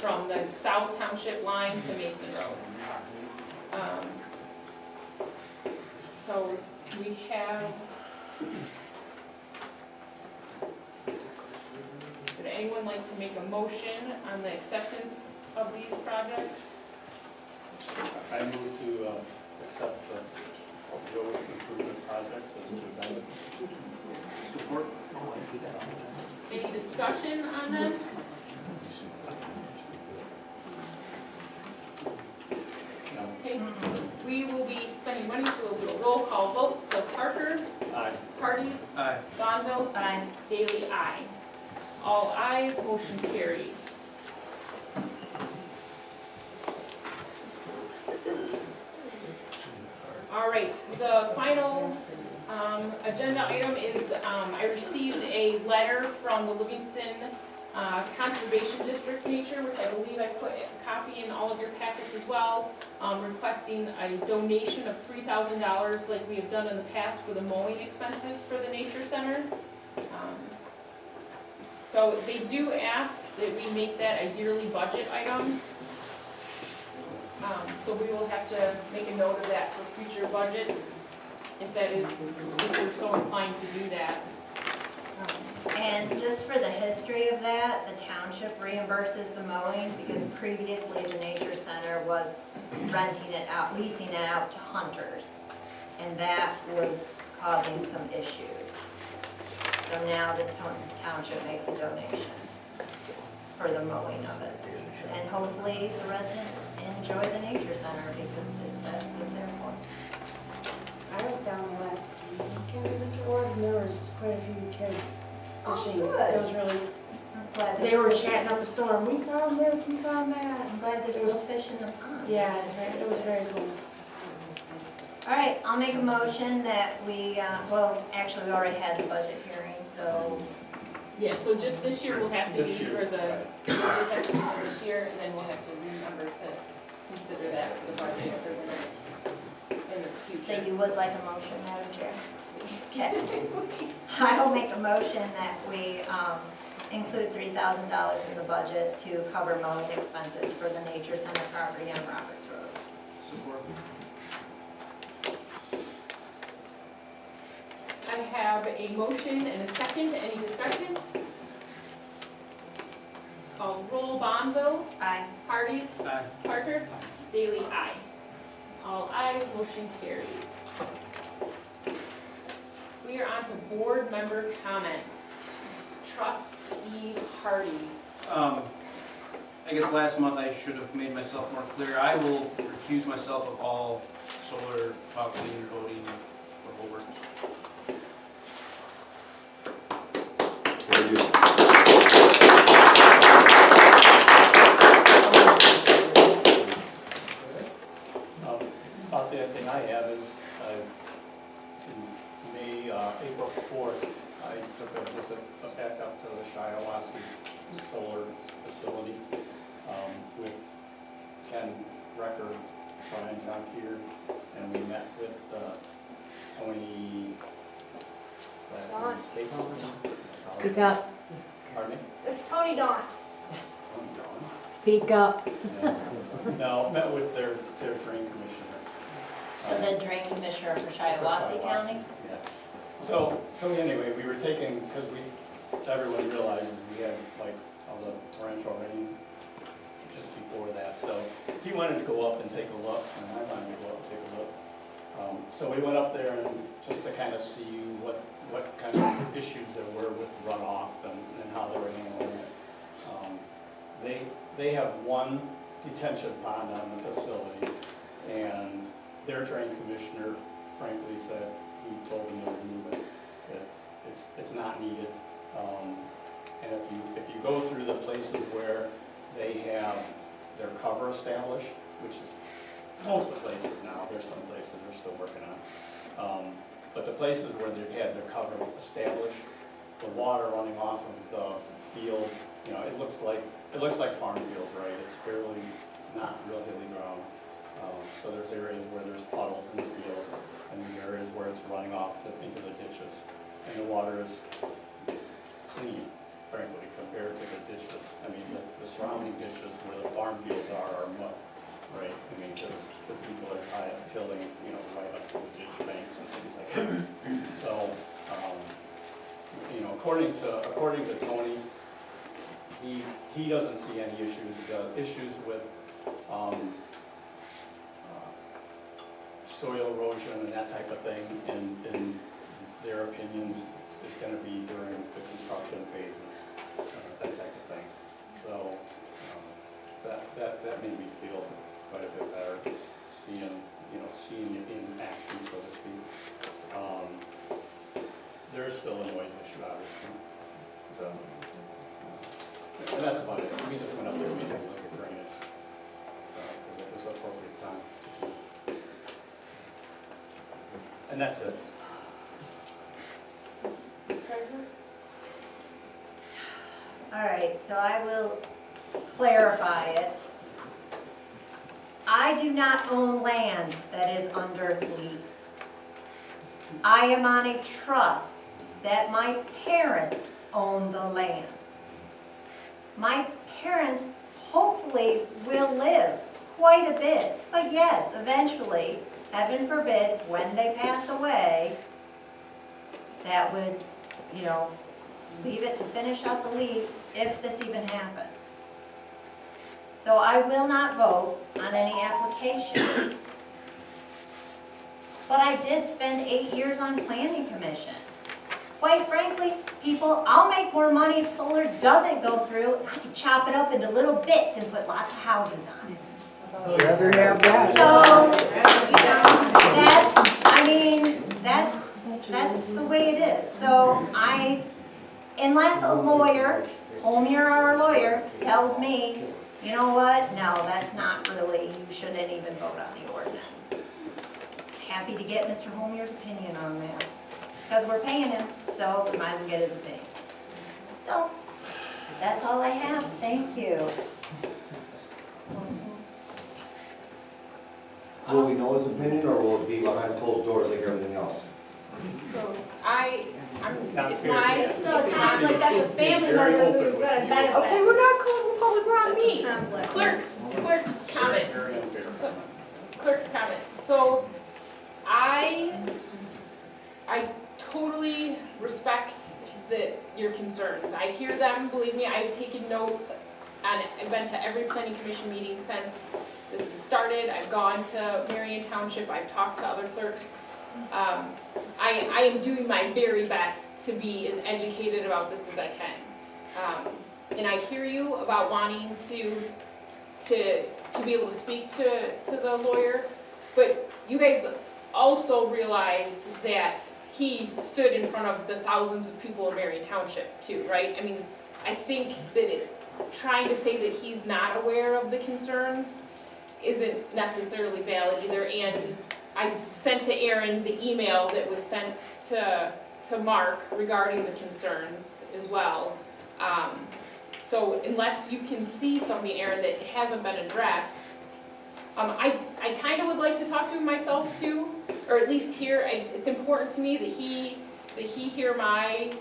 from the South Township line to Mason Road. So we have, would anyone like to make a motion on the acceptance of these projects? I move to accept the road improvement projects as presented. Support? Any discussion on them? No. Okay, we will be spending money, so we'll do a roll call vote. So Parker, Aye. Hardee's, Aye. Bonneville, Aye. Bailey, aye. All ayes, motion carries. All right, the final agenda item is I received a letter from the Livingston Conservation District Nature, which I believe I put a copy in all of your packets as well, requesting a donation of $3,000 like we have done in the past for the mowing expenses for the Nature Center. So they do ask that we make that a yearly budget item. So we will have to make a note of that for future budgets, if we're so inclined to do that. And just for the history of that, the township reimburses the mowing because previously the Nature Center was renting it out, leasing it out to hunters. And that was causing some issues. So now the township makes a donation for the mowing of it. And hopefully the residents enjoy the Nature Center because it's there for them. I was down last weekend, I think it was, and there was quite a few kids fishing. good. It was really, I'm glad they were chatting up a storm, we found this, we found that. I'm glad there's still fish in the pond. Yeah, it was very cool. All right, I'll make a motion that we, well, actually, we already had the budget hearing, so, Yeah, so just this year we'll have to be This year. for the, we'll just have to be for this year, and then we'll have to remember to consider that for the budget for the next, in the so future. you would like a motion, Madam Chair? Okay. I'll make a motion that we include $3,000 in the budget to cover mowing expenses for the Nature Center property on Roberts Road. Support? I have a motion and a second. Any discussion? Call roll. Bonneville, Aye. Hardee's, Aye. Parker, Bailey, aye. All ayes, motion carries. We are on to board member comments. Trustee Hardy. I guess last month I should have made myself more clear. I will recuse myself of all solar talking and voting for Holbrook. Very good. About the other thing I have is, in May, April 4th, I took a visit back up to the Shiawassee Solar Facility with Ken Recker, Brian Jonkier, and we met with Tony. Speak up. Pardon me? It's Tony Dawn. Tony Dawn. Speak up. No, met with their drain commissioner. So the drain commissioner for Shiawassee County? Yeah. So anyway, we were taking, because everyone realizes we had like all the torrential rain just before that. So he wanted to go up and take a look, and I wanted to go up and take a look. So we went up there and just to kind of see what kind of issues there were with runoff and how they were handling it. They have one detention pond on the facility, and their drain commissioner frankly said, he told them to remove it, that it's not needed. And if you go through the places where they have their cover established, which is most of the places now, there's some places they're still working on. But the places where they've had their cover established, the water running off of the field, you know, it looks like farm fields, right? It's fairly not real hilly ground. So there's areas where there's puddles in the field, and there's areas where it's running off into the ditches. And the water is clean, frankly, compared to the ditches. I mean, the surrounding ditches where the farm fields are mud, right? I mean, because the people are high up tilling, you know, right up to the ditch banks and things like that. So, you know, according to Tony, he doesn't see any issues with soil erosion and that type of thing, and in their opinions, it's going to be during the construction phases, that type of thing. So that made me feel quite a bit better, just seeing it in action, so to speak. There is still a noise issue, obviously. So, and that's about it. We just went up there and we had a look at drainage, because it was appropriate time. And that's it. All right, so I will clarify it. I do not own land that is under lease. I am on a trust that my parents own the land. My parents hopefully will live quite a bit, but yes, eventually, heaven forbid, when they pass away, that would, you know, leave it to finish out the lease if this even happens. So I will not vote on any application. But I did spend 8 years on planning commission. Quite frankly, people, I'll make more money if solar doesn't go through. I can chop it up into little bits and put lots of houses on it. Rather have that. So, that's the way it is. So unless a lawyer, Holmier or a lawyer, tells me, you know what, no, that's not really, you shouldn't even vote on the ordinance. Happy to get Mr. Holmier's opinion on that. Because we're paying him, so we might as well get his opinion. So, that's all I have. Thank you. Will we know his opinion, or will it be behind closed doors like everything else? So Not it's fair, my, yeah. So it sounds like that's a family Very member open who's with gonna you. benefit. okay, we're not calling the public around me. conflict. Clerk's Very comments. unfair. Clerk's comments. So I totally respect your concerns. I hear them, believe me, I've taken notes, and I've been to every planning commission meeting since this has started. I've gone to Marion Township, I've talked to other clerks. I am doing my very best to be as educated about this as I can. And I hear you about wanting to be able to speak to the lawyer, but you guys also realize that he stood in front of the thousands of people in Marion Township too, right? I mean, I think that trying to say that he's not aware of the concerns isn't necessarily valid either. And I sent to Aaron the email that was sent to Mark regarding the concerns as well. So unless you can see something, Aaron, that hasn't been addressed, I kind of would like to talk to him myself too, or at least hear. It's important to me that he hear my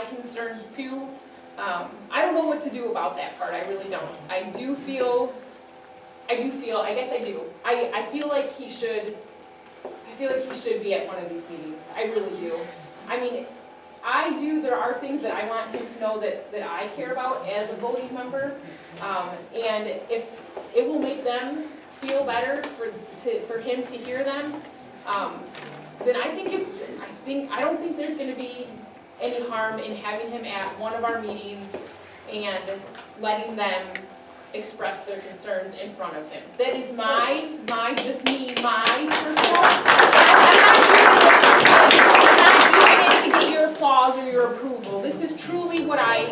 concerns too. I don't know what to do about that part, I really don't. I feel like he should be at one of these meetings, I really do. I mean, there are things that I want him to know that I care about as a voting member. And if it will make them feel better for him to hear them, then I don't think there's gonna be any harm in having him at one of our meetings and letting them express their concerns in front of him. That is my personal. I'm not doing it to get your applause or your approval. This is truly what I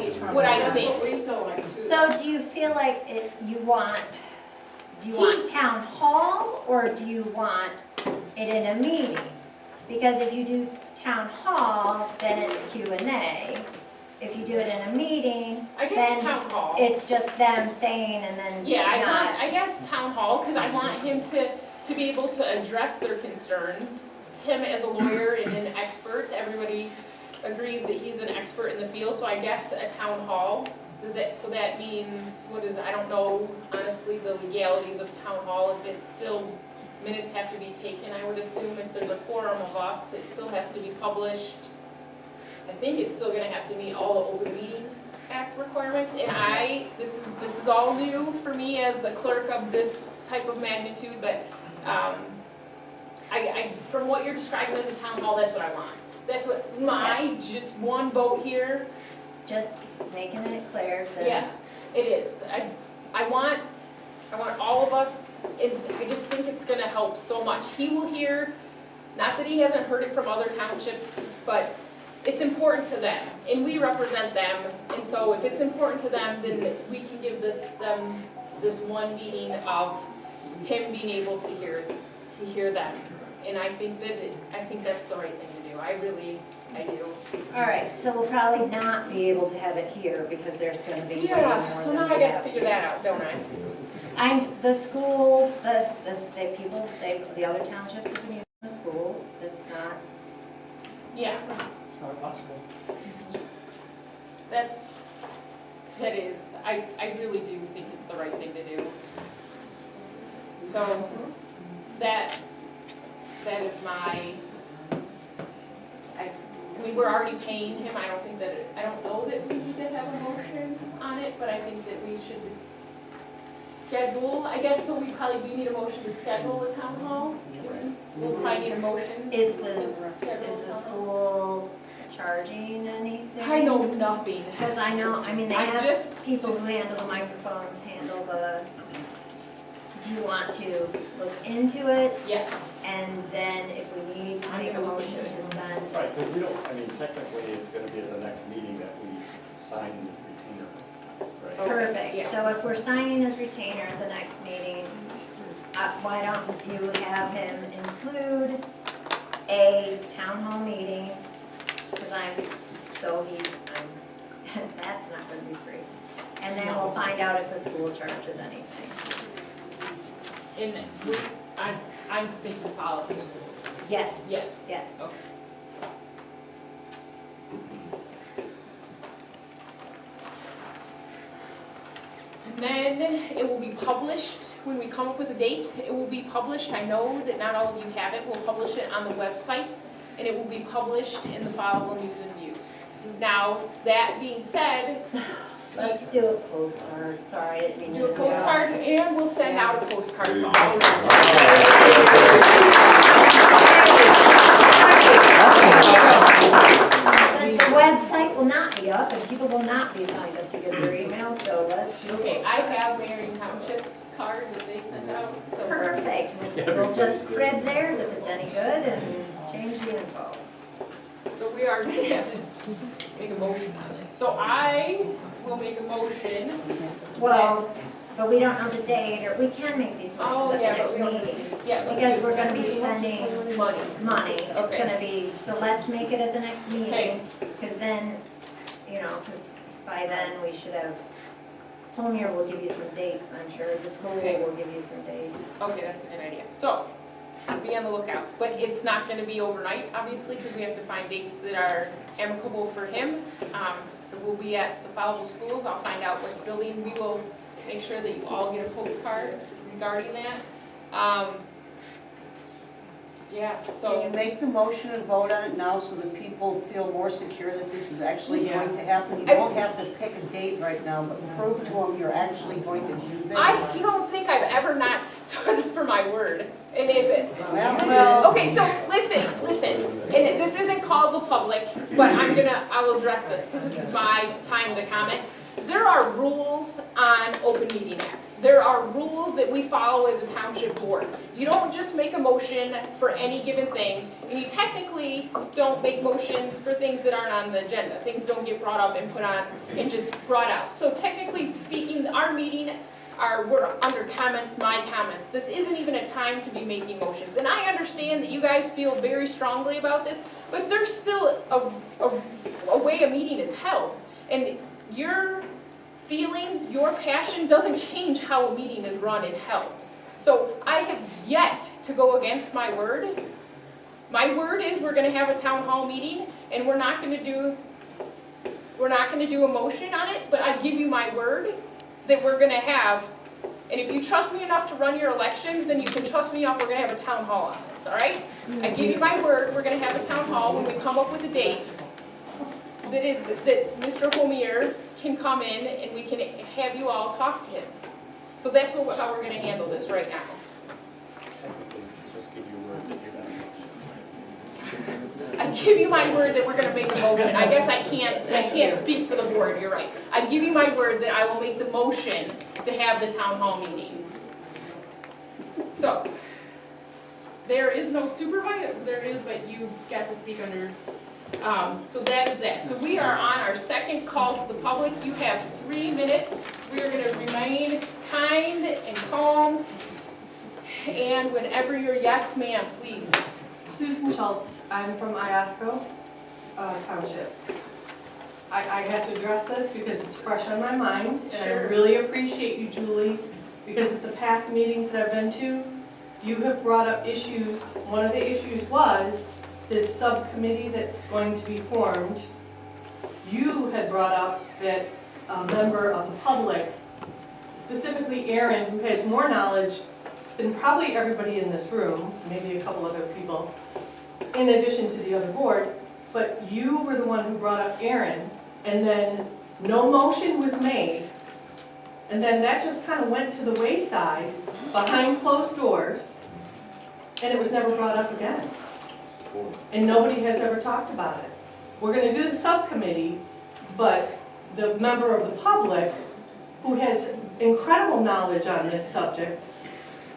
think. So do you feel like you want town hall, or do you want it in a meeting? Because if you do town hall, then it's Q&A. If you do it in a meeting, I guess then town hall. it's just them saying and then Yeah, not. I guess town hall, because I want him to be able to address their concerns. Him as a lawyer and an expert, everybody agrees that he's an expert in the field, so I guess a town hall. So that means, I don't know, honestly, the legalities of town hall, if it's still, minutes have to be taken, I would assume, if there's a quorum of us, it still has to be published. I think it's still gonna have to meet all the Open Meeting Act requirements, and this is all new for me as a clerk of this type of magnitude, but, from what you're describing as a town hall, that's what I want. That's what just one vote here. Just making it clear that. Yeah, it is. I want all of us, and I just think it's gonna help so much. He will hear, not that he hasn't heard it from other townships, but it's important to them, and we represent them, and so if it's important to them, then we can give them this one meeting of him being able to hear them. And I think that's the right thing to do. I do. All right, so we'll probably not be able to have it here because there's gonna be way more Yeah, so than now we I gotta have. figure that out, don't I? The schools, the other townships have been using the schools, it's not. Yeah, It's not possible. that is, I really do think it's the right thing to do. So, that is we're already paying him, I don't know that we need to have a motion on it, but I think that we should schedule, I guess, so we probably do need a motion to schedule the town hall. We'll probably need a motion. Is the school charging anything? I know nothing. Because they I have just- people who handle the microphones, do you want to look into it? Yes. And then if we need to I'm make a gonna look motion into to it. spend. Right, because we don't, technically, it's gonna be at the next meeting that we sign this retainer, right? Perfect, Yeah. so if we're signing his retainer at the next meeting, why don't you have him include a town hall meeting? Because that's not gonna be free. And then we'll find out if the school charges anything. And I'm thinking follow the schools. Yes. Yes. Yes. Okay. And then it will be published, when we come up with a date, it will be published. I know that not all of you have it. We'll publish it on the website, and it will be published in the followable news and views. Now, that being said, Let's do a postcard, sorry, I didn't mean to. do a postcard, and we'll send out a postcard to all. Because the website will not be up, and people will not be signed up to get their emails, so let's do Okay, it. I have Marion Township's card that they sent out, so. Perfect, we'll just crib theirs if it's any good and change the info. So we are going to have to make a motion on this. So I will make a motion. Well, but we don't know the date, or we can make these Oh, motions yeah, at the but we next don't. meeting. Yeah. Because we're gonna be spending money, it's Okay. gonna be, so let's make it at the next Okay. meeting. Because then, because by then we should have, Homer will give you some dates, I'm sure, the school Okay. will give you some dates. Okay, that's a good idea. So, be on the lookout. But it's not going to be overnight, obviously, because we have to find dates that are amicable for him. It will be at the Fowlville Schools. I'll find out what building. We will make sure that you all get a postcard regarding that. Yeah, Can you so, make the motion and vote on it now so that people feel more secure that this is actually Yeah. going to happen? You don't have to pick a date right now, but prove to them you're actually going to do this. I don't think I've ever not stood for my word. And if it, Well, okay, so listen, and this isn't called the public, but I will address this because this is my time to comment. There are rules on open meeting acts. There are rules that we follow as a township board. You don't just make a motion for any given thing, and you technically don't make motions for things that aren't on the agenda. Things don't get brought up and put on and just brought out. So technically speaking, our meeting, we're under comments, my comments. This isn't even a time to be making motions. And I understand that you guys feel very strongly about this, but there's still a way a meeting is held. And your feelings, your passion doesn't change how a meeting is run and held. So I have yet to go against my word. My word is we're gonna have a town hall meeting and we're not gonna do a motion on it, but I give you my word that we're gonna have, and if you trust me enough to run your elections, then you can trust me enough we're gonna have a town hall on this, all right? I give you my word, we're gonna have a town hall when we come up with a date that Mr. Homier can come in and we can have you all talk to him. So that's how we're gonna handle this right now. Technically, just give you a word that you're gonna. I give you my word that we're gonna make a motion. I guess I can't speak for the board, you're right. I give you my word that I will make the motion to have the town hall meeting. So, there is no supervisor, there is, but you got to speak under, so that is that. So we are on our second call to the public. You have 3 minutes. We are gonna remain kind and calm. And whenever you're yes, ma'am, please. Susan Schultz, I'm from Iosco Township. I have to address this because it's fresh on my mind, and I Sure. really appreciate you, Julie, because at the past meetings that I've been to, you have brought up issues. One of the issues was this subcommittee that's going to be formed. You had brought up that a member of the public, specifically Aaron, who has more knowledge than probably everybody in this room, maybe a couple other people, in addition to the other board, but you were the one who brought up Aaron, and then no motion was made, and then that just kind of went to the wayside behind closed doors, and it was never brought up again. And nobody has ever talked about it. We're gonna do the subcommittee, but the member of the public who has incredible knowledge on this subject,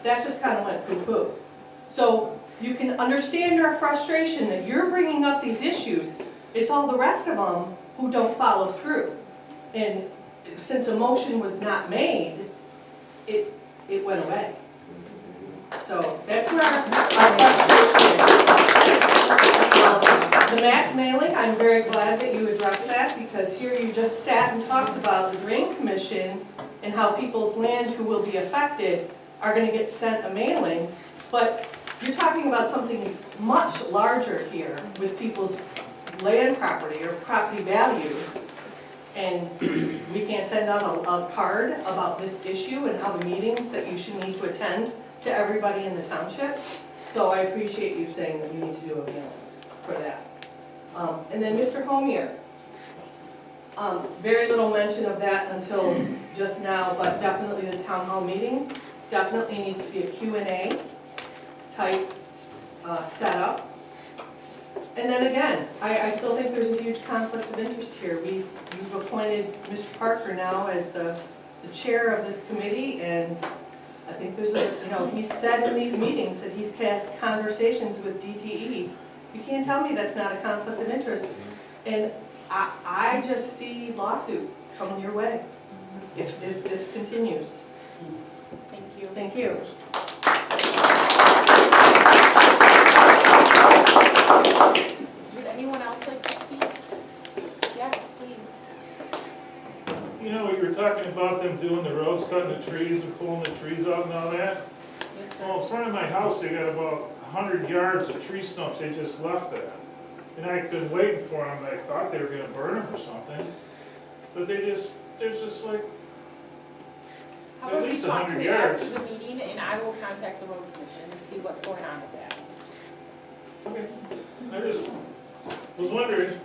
that just kind of went poo-poo. So you can understand our frustration that you're bringing up these issues. It's all the rest of them who don't follow through. And since a motion was not made, it went away. So that's where our frustration is. The mass mailing, I'm very glad that you addressed that, because here you just sat and talked about the Drain Commission and how people's land who will be affected are going to get sent a mailing, but you're talking about something much larger here with people's land property or property values, and we can't send out a card about this issue and how the meetings that you should need to attend to everybody in the township. So I appreciate you saying that we need to do a mailing for that. And then Mr. Homier, very little mention of that until just now, but definitely the town hall meeting definitely needs to be a Q&A type setup. And then again, I still think there's a huge conflict of interest here. You've appointed Mr. Parker now as the chair of this committee, and I think there's he's said in these meetings that he's had conversations with DTE. You can't tell me that's not a conflict of interest. And I just see lawsuit coming your way if this continues. Thank you. Thank you. Would anyone else like to speak? Yes, please. You know, you were talking about them doing the roads, cutting the trees and pulling the trees out and all that. Yes, Well, in front of my house, they got about 100 yards of tree stumps they just left there. And I've been waiting for them, I thought they were gonna burn them or something. but there's just like, How At about we least talk 100 to it after yards. the meeting, and I will contact the road commission and see what's going on with that. okay, I just was wondering.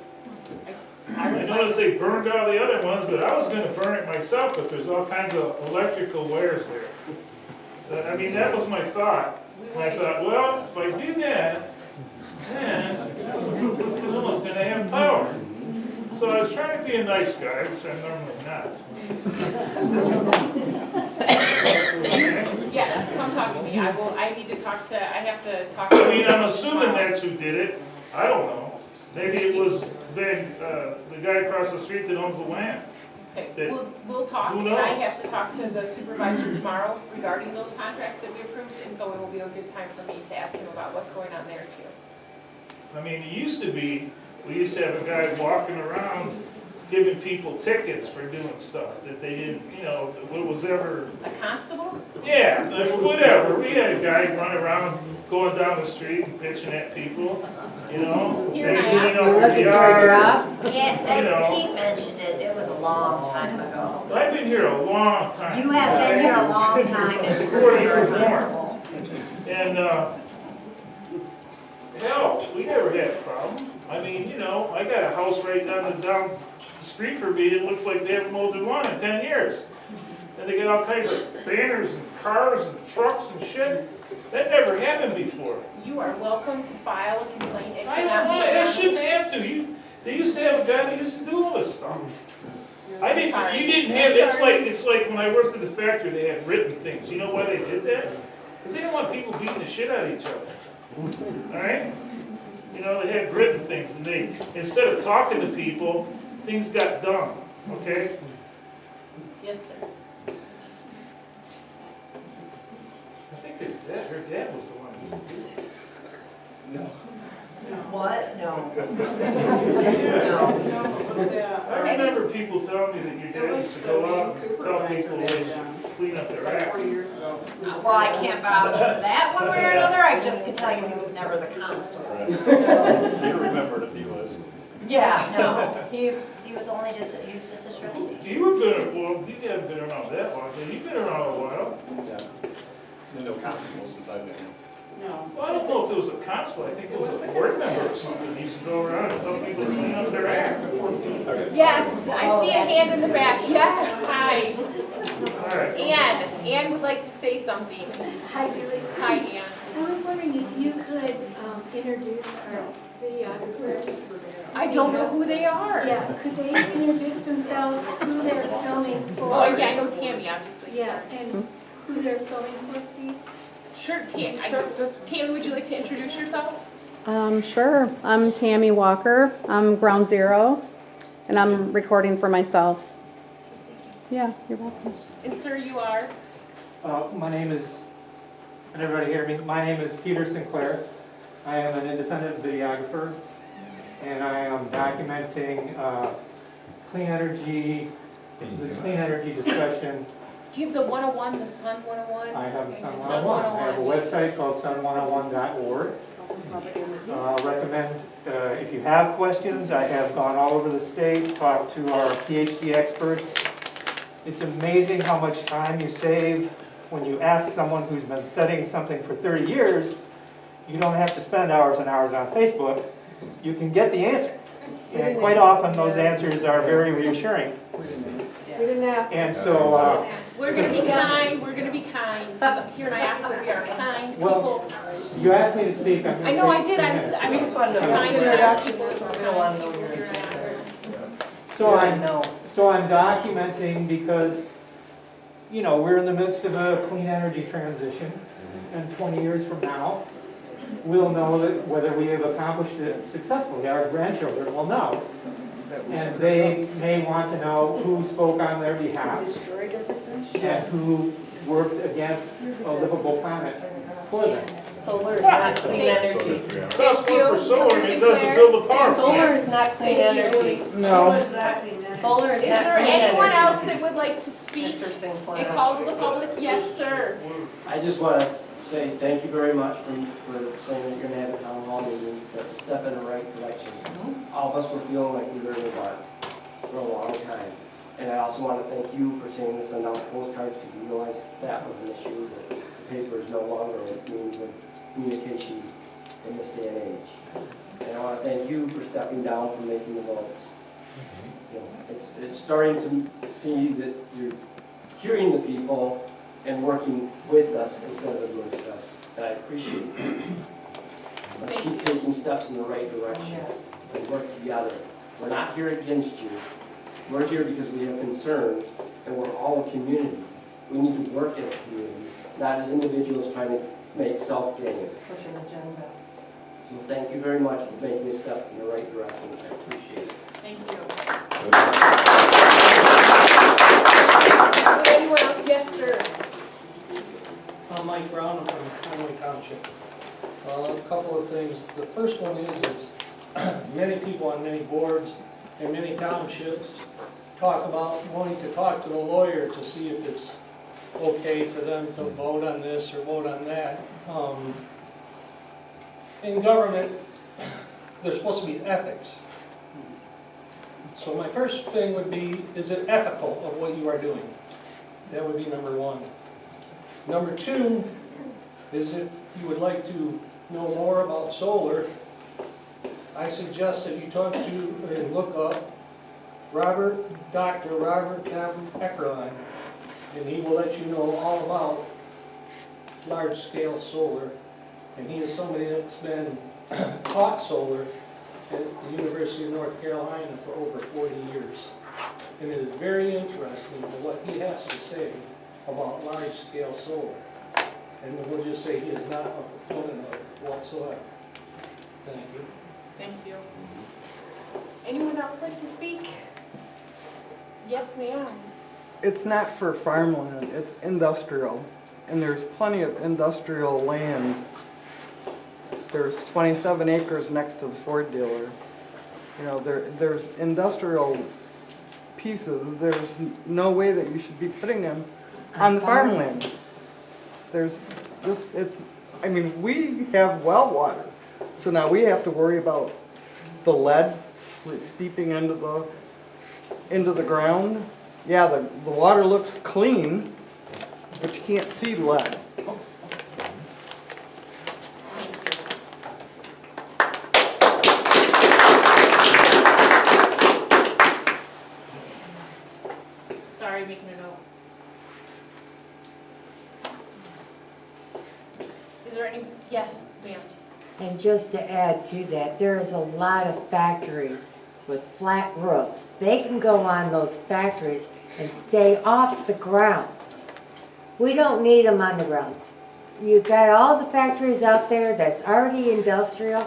I I would noticed they burned all the other ones, but I was gonna burn it myself, but there's all kinds of electrical wires there. I mean, that was my thought. And I thought, well, if I do that, then no one's gonna have power. So I was trying to be a nice guy, which I'm normally not. Yes, come talk to me. I need to talk to, I have to talk I to. mean, I'm assuming that's who did it. I don't know. Maybe it was the guy across the street that owns the land. Okay, we'll talk, Who and I knows? have to talk to the supervisor tomorrow regarding those contracts that we approved, and so it will be a good time for me to ask him about what's going on there too. I mean, it used to be, we used to have a guy walking around giving people tickets for doing stuff that they didn't, what was ever, A constable? yeah, like, whatever. We had a guy run around going down the street and pitching at people, Here I cleaning am. up their yard. Yeah, Pete mentioned it, it was a long time ago. I've been here a long time. You have been here a long time. 40 or more. And, hell, we never had a problem. I mean, I got a house right down the street from me, it looks like they haven't mowed the lawn in 10 years. And they got all kinds of banners and cars and trucks and shit. That never happened before. You are welcome to file a complaint. It I cannot don't be want, I anonymous. shouldn't have to. They used to have a guy that used to do all this stuff. You didn't have, it's like when I worked at the factory, they had written things. You know why they did that? Because they didn't want people beating the shit out of each other. All right? They had written things, and instead of talking to people, things got done, okay? Yes, sir. I think her dad was the one who used to do it. No. What? No. I remember people telling me that your dad used to go out and tell people they should clean up their act. 40 years ago. Well, I can't vouch for that one way or another, I just can tell you he was never the constable. You remembered if he was. Yeah, no, he was only just, he was just a trustee. You haven't been around that long, but you've been around a while. Yeah. Been no constable since I've been here. No. Well, I don't know if it was a constable, I think it was a board member or something. He used to go around and tell people to clean up their act. Yes, I see a hand in the back. Yes, hi. All right. Ann would like to say something. Hi, Julie. Hi, Ann. I was wondering if you could introduce our videographers. I don't know who they are. Yeah, could they introduce themselves, who they're filming for? Oh, yeah, I know Tammy, obviously. Yeah, and who they're filming for, please? Sure, Tammy. Tammy, would you like to introduce yourself? Sure. I'm Tammy Walker. I'm Ground Zero, and I'm recording for myself. Yeah, you're welcome. And sir, you are? My name is, can everybody hear me? My name is Peter Sinclair. I am an independent videographer, and I am documenting clean energy, the clean energy discussion. Do you have the 101, the Sun 101? I have Sun 101. I have a website called sun101.org. Recommend, if you have questions, I have gone all over the state, talked to our PhD experts. It's amazing how much time you save when you ask someone who's been studying something for 30 years. You don't have to spend hours and hours on Facebook. You can get the answer. And quite often those answers are very reassuring. We didn't ask. And so, We're going to be kind. We're going to be kind. Here in Iosco, we are kind people. you asked me to speak. I'm I gonna know say I did. I was just wanted to kind introduction. enough. We don't want to know your So I'm documenting because, we're in the midst of a clean energy transition, and 20 years from now, we'll know that whether we have accomplished it successfully. Our grandchildren will know, and they may want to know who spoke on their behalf and who worked against a livable planet for them. Solar is not clean energy. Costs more for solar than it does to build a power Solar plant. is not clean energy. No. Solar is Is not there clean anyone energy. else that would like to speak Mr. Sinclair. and call to the public? Yes, sir. I just want to say thank you very much for saying that you're going to have a town hall meeting. That's a step in the right direction. All of us were feeling like we were in the dark for a long time. And I also want to thank you for saying this, send out postcards, because we realize that was an issue, that the paper is no longer a means of communication in this day and age. And I want to thank you for stepping down from making the votes. You know, it's starting to see that you're hearing the people and working with us instead of against us, and I appreciate it. Let's keep taking steps in the right direction and work together. We're not here against you. We're here because we have concerns, and we're all a community. We need to work as a community, not as individuals trying to make self-gain. Push an agenda. So thank you very much for making a step in the right direction. I appreciate it. Thank you. Anyone else? Yes, sir. I'm Mike Brown, I'm from Conway Township. A couple of things. The first one is many people on many boards and many townships talk about wanting to talk to the lawyer to see if it's okay for them to vote on this or vote on that. In government, there's supposed to be ethics. So my first thing would be, is it ethical of what you are doing? That would be number one. Number two is if you would like to know more about solar, I suggest that you talk to and look up Dr. Robert Eckerline, and he will let you know all about large-scale solar. And he is somebody that's been taught solar at the University of North Carolina for over 40 years. And it is very interesting what he has to say about large-scale solar. And we'll just say he is not a proponent of it whatsoever. Thank you. Thank you. Anyone else like to speak? Yes, ma'am. It's not for farmland, it's industrial. And there's plenty of industrial land. There's 27 acres next to the Ford dealer. You know, there's industrial pieces. There's no way that you should be putting them on the farmland. There's just, I mean, we have well water. So now we have to worry about the lead seeping into the ground. Yeah, the water looks clean, but you can't see lead. Sorry, making a note. Is there any, yes, ma'am. And just to add to that, there is a lot of factories with flat roofs. They can go on those factories and stay off the grounds. We don't need them on the grounds. You've got all the factories out there that's already industrial.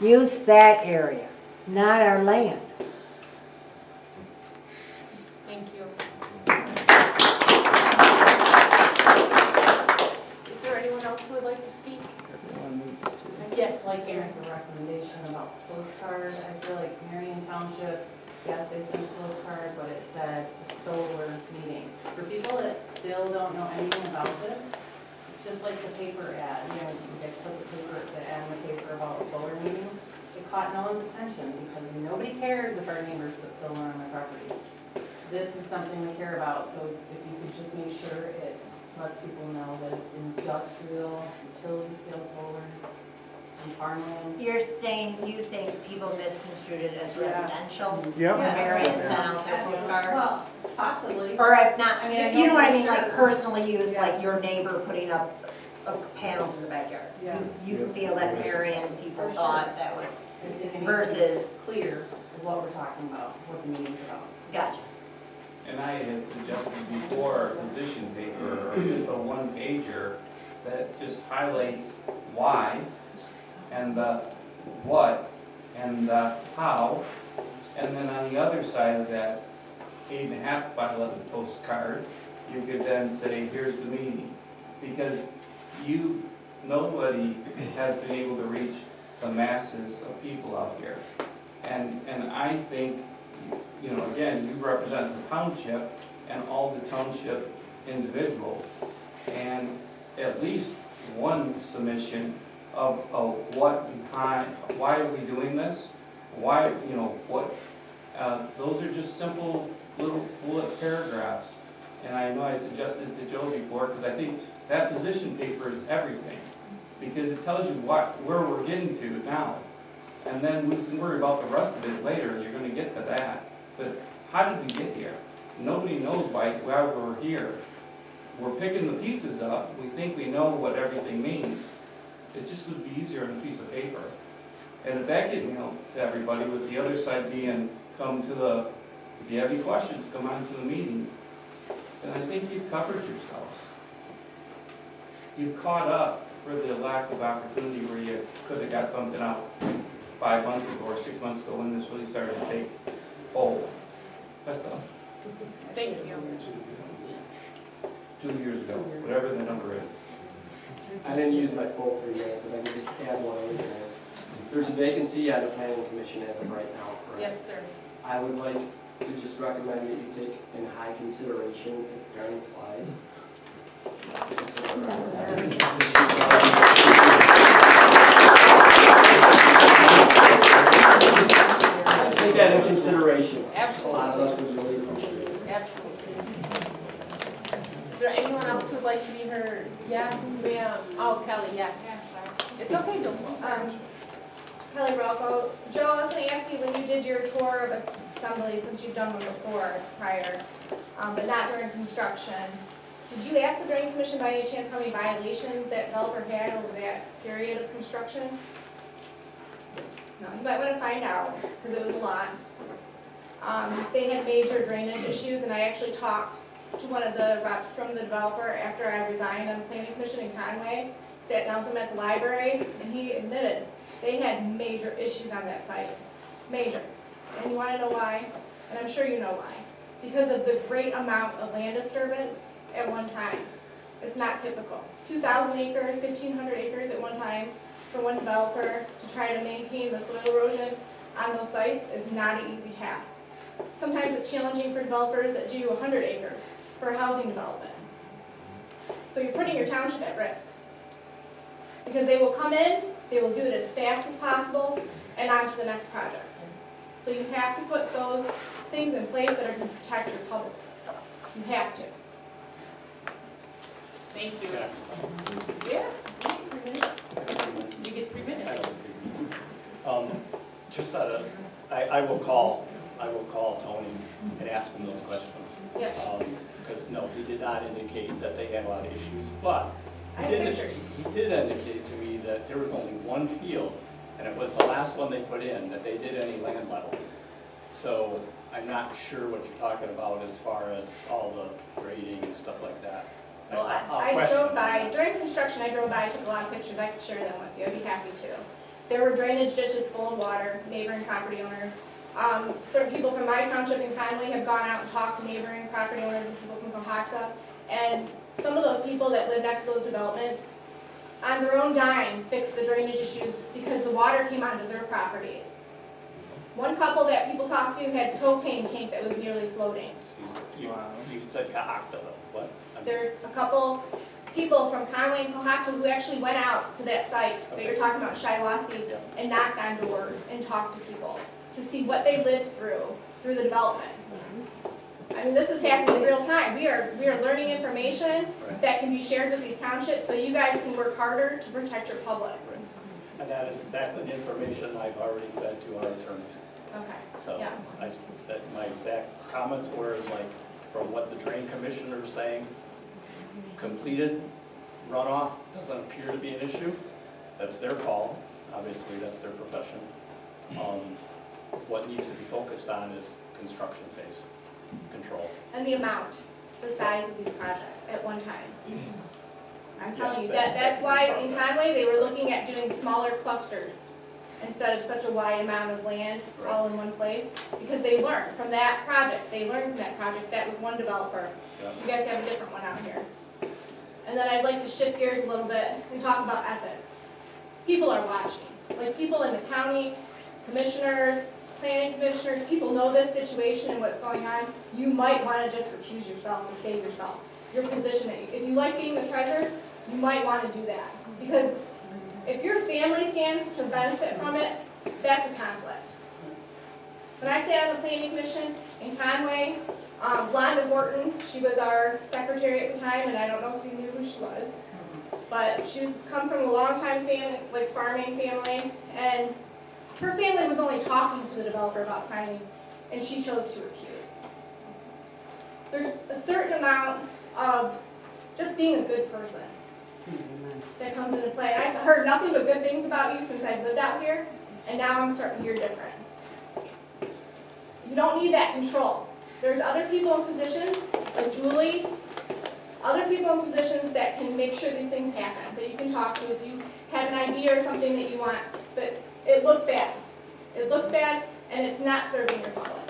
Use that area, not our land. Thank you. Is there anyone else who would like to speak? Yes, I'd like to make a recommendation about postcard. I feel like Marion Township, yes, they sent a postcard, but it said solar meeting. For people that still don't know anything about this, it's just like the paper ad. You know, you guys put the ad in the paper about a solar meeting. It caught no one's attention because nobody cares if our neighbors put solar on their property. This is something we care about, so if you could just make sure it lets people know that it's industrial, utility scale solar. Farmland. You're saying, you think people misconstrued it as residential? Yep. When Marion sent out their postcard? Well, possibly. Or if not, I mean, I you know know what I for mean, like sure. personally used, Yeah. like your neighbor putting up panels in the backyard. Yeah. You feel that Marion people For thought sure. that was It needs versus, to be clear of what we're talking about, what the meeting's about. gotcha. And I had suggested before a position paper or just a one-pager that just highlights why and the what and the how. And then on the other side of that 8.5 by 11 postcard, you could then say, here's the meeting. Because nobody has been able to reach the masses of people out here. And I think, you know, again, you represent the township and all the township individuals. And at least one submission of what and how, why are we doing this? Why, you know, what, those are just simple little bullet paragraphs. And I know I suggested it to Joe before, because I think that position paper is everything. Because it tells you where we're getting to now. And then we can worry about the rest of it later, you're gonna get to that. But how did we get here? Nobody knows why we're here. We're picking the pieces up, we think we know what everything means. It just would be easier on a piece of paper. And if that get mailed to everybody, with the other side being, if you have any questions, come on to the meeting, then I think you've covered yourselves. You've caught up for the lack of opportunity where you could have got something out 5 months ago or 6 months ago when this really started to take hold. That's all. Thank you. 2 years ago, whatever the number is. I didn't use my full 3 minutes, if I could just add one other thing. There's a vacancy on the planning commission as of right now, correct? Yes, sir. I would like to just recommend that you take in high consideration, as Karen implied. Take that in consideration. Absolutely. A lot of us would really appreciate it. Absolutely. Is there anyone else who'd like to be heard? Yes, ma'am. Oh, Kelly, yes. It's okay, don't. Kelly Rocco. Joe, I was going to ask you, when you did your tour of assembly, since you've done one before prior, but not during construction, did you ask the Drain Commission by any chance how many violations that developer had over that period of construction? No, you might want to find out, because it was a lot. They had major drainage issues, and I actually talked to one of the reps from the developer after I resigned on the planning commission in Conway, sat down with him at the library, and he admitted they had major issues on that site. Major. And you want to know why? And I'm sure you know why. Because of the great amount of land disturbance at one time. It's not typical. 2,000 acres, 1,500 acres at one time for one developer to try to maintain the soil erosion on those sites is not an easy task. Sometimes it's challenging for developers that do 100 acres for a housing development. So you're putting your township at risk. Because they will come in, they will do it as fast as possible, and on to the next project. So you have to put those things in place that are going to protect your public. You have to. Thank you. Yeah. You get 3 minutes. Just I will call Tony and ask him those questions. Yeah. Because no, he did not indicate that they had a lot of issues, but I have pictures. he did indicate to me that there was only one field, and it was the last one they put in, that they did any land leveling. So I'm not sure what you're talking about as far as all the grading and stuff like that. Well, I drove by, during construction, I drove by, I took a lot of pictures, I could share them with you, I'd be happy to. There were drainage ditches full of water, neighboring property owners. Certain people from my township in Conway have gone out and talked to neighboring property owners and people from Cohocton. And some of those people that live next to those developments, on their own dime, fixed the drainage issues because the water came onto their properties. One couple that people talked to had a propane tank that was nearly floating. You said Cohocton, what? There's a couple people from Conway and Cohocton who actually went out to that site that you're talking about, Shiawassee, and knocked on doors and talked to people to see what they lived through the development. I mean, this is happening in real time. We are learning information that can be shared with these townships so you guys can work harder to protect your public. And that is exactly the information I've already fed to our attorneys. Okay. So Yeah. my exact comments were is like, from what the drain commissioner is saying, completed runoff doesn't appear to be an issue. That's their call. Obviously, that's their profession. What needs to be focused on is construction phase control. And the amount, the size of these projects at one time. I'm telling you, Yes, that's why in Conway, they were looking at doing smaller clusters instead of such a wide amount of land all in one place, because they learned from that project. They learned from that project. That was one developer. You guys have a different one out here. And then I'd like to shift gears a little bit and talk about ethics. People are watching. Like people in the county, commissioners, planning commissioners, people know this situation and what's going on. You might want to just recuse yourself and save yourself. Your position, if you like being the treasurer, you might want to do that. Because if your family stands to benefit from it, that's a conflict. When I sat on the planning commission in Conway, Londa Horton, she was our secretary at the time, and I don't know if you knew who she was. But she's come from a long time family, like farming family, and her family was only talking to the developer about signing, and she chose to recuse. There's a certain amount of just being a good person that comes into play. I've heard nothing but good things about you since I've lived out here, and now I'm starting to hear different. You don't need that control. There's other people in positions, like Julie, other people in positions that can make sure these things happen, that you can talk to if you have an idea or something that you want, but it looks bad. It looks bad, and it's not serving your public.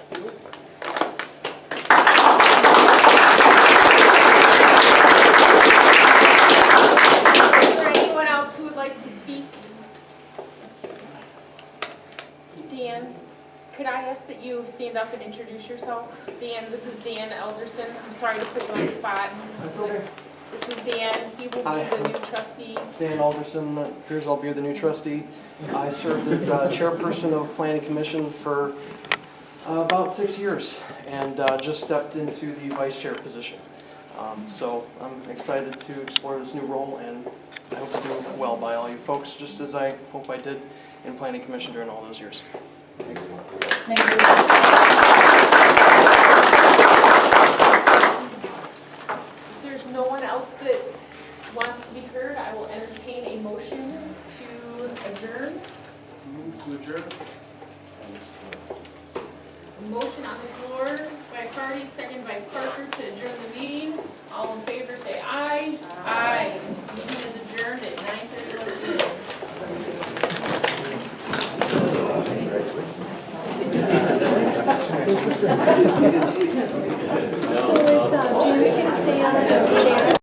Is there anyone else who would like to speak? Dan, could I ask that you stand up and introduce yourself? Dan, this is Dan Elderson. I'm sorry to put you on the spot. That's okay. This is Dan. He will be the new trustee. Dan Alderson, appears I'll be the new trustee. I served as chairperson of Planning Commission for about 6 years and just stepped into the vice chair position. So I'm excited to explore this new role, and I hope to do well by all you folks, just as I hope I did in Planning Commission during all those years. Thanks. Thank you. If there's no one else that wants to be heard, I will entertain a motion to adjourn. Move to adjourn. A motion on the floor by Cardy, second by Parker to adjourn the meeting. All in favor say aye. Aye. Meeting is adjourned at 9:31 p.m. So is, Julie can stay on as chair?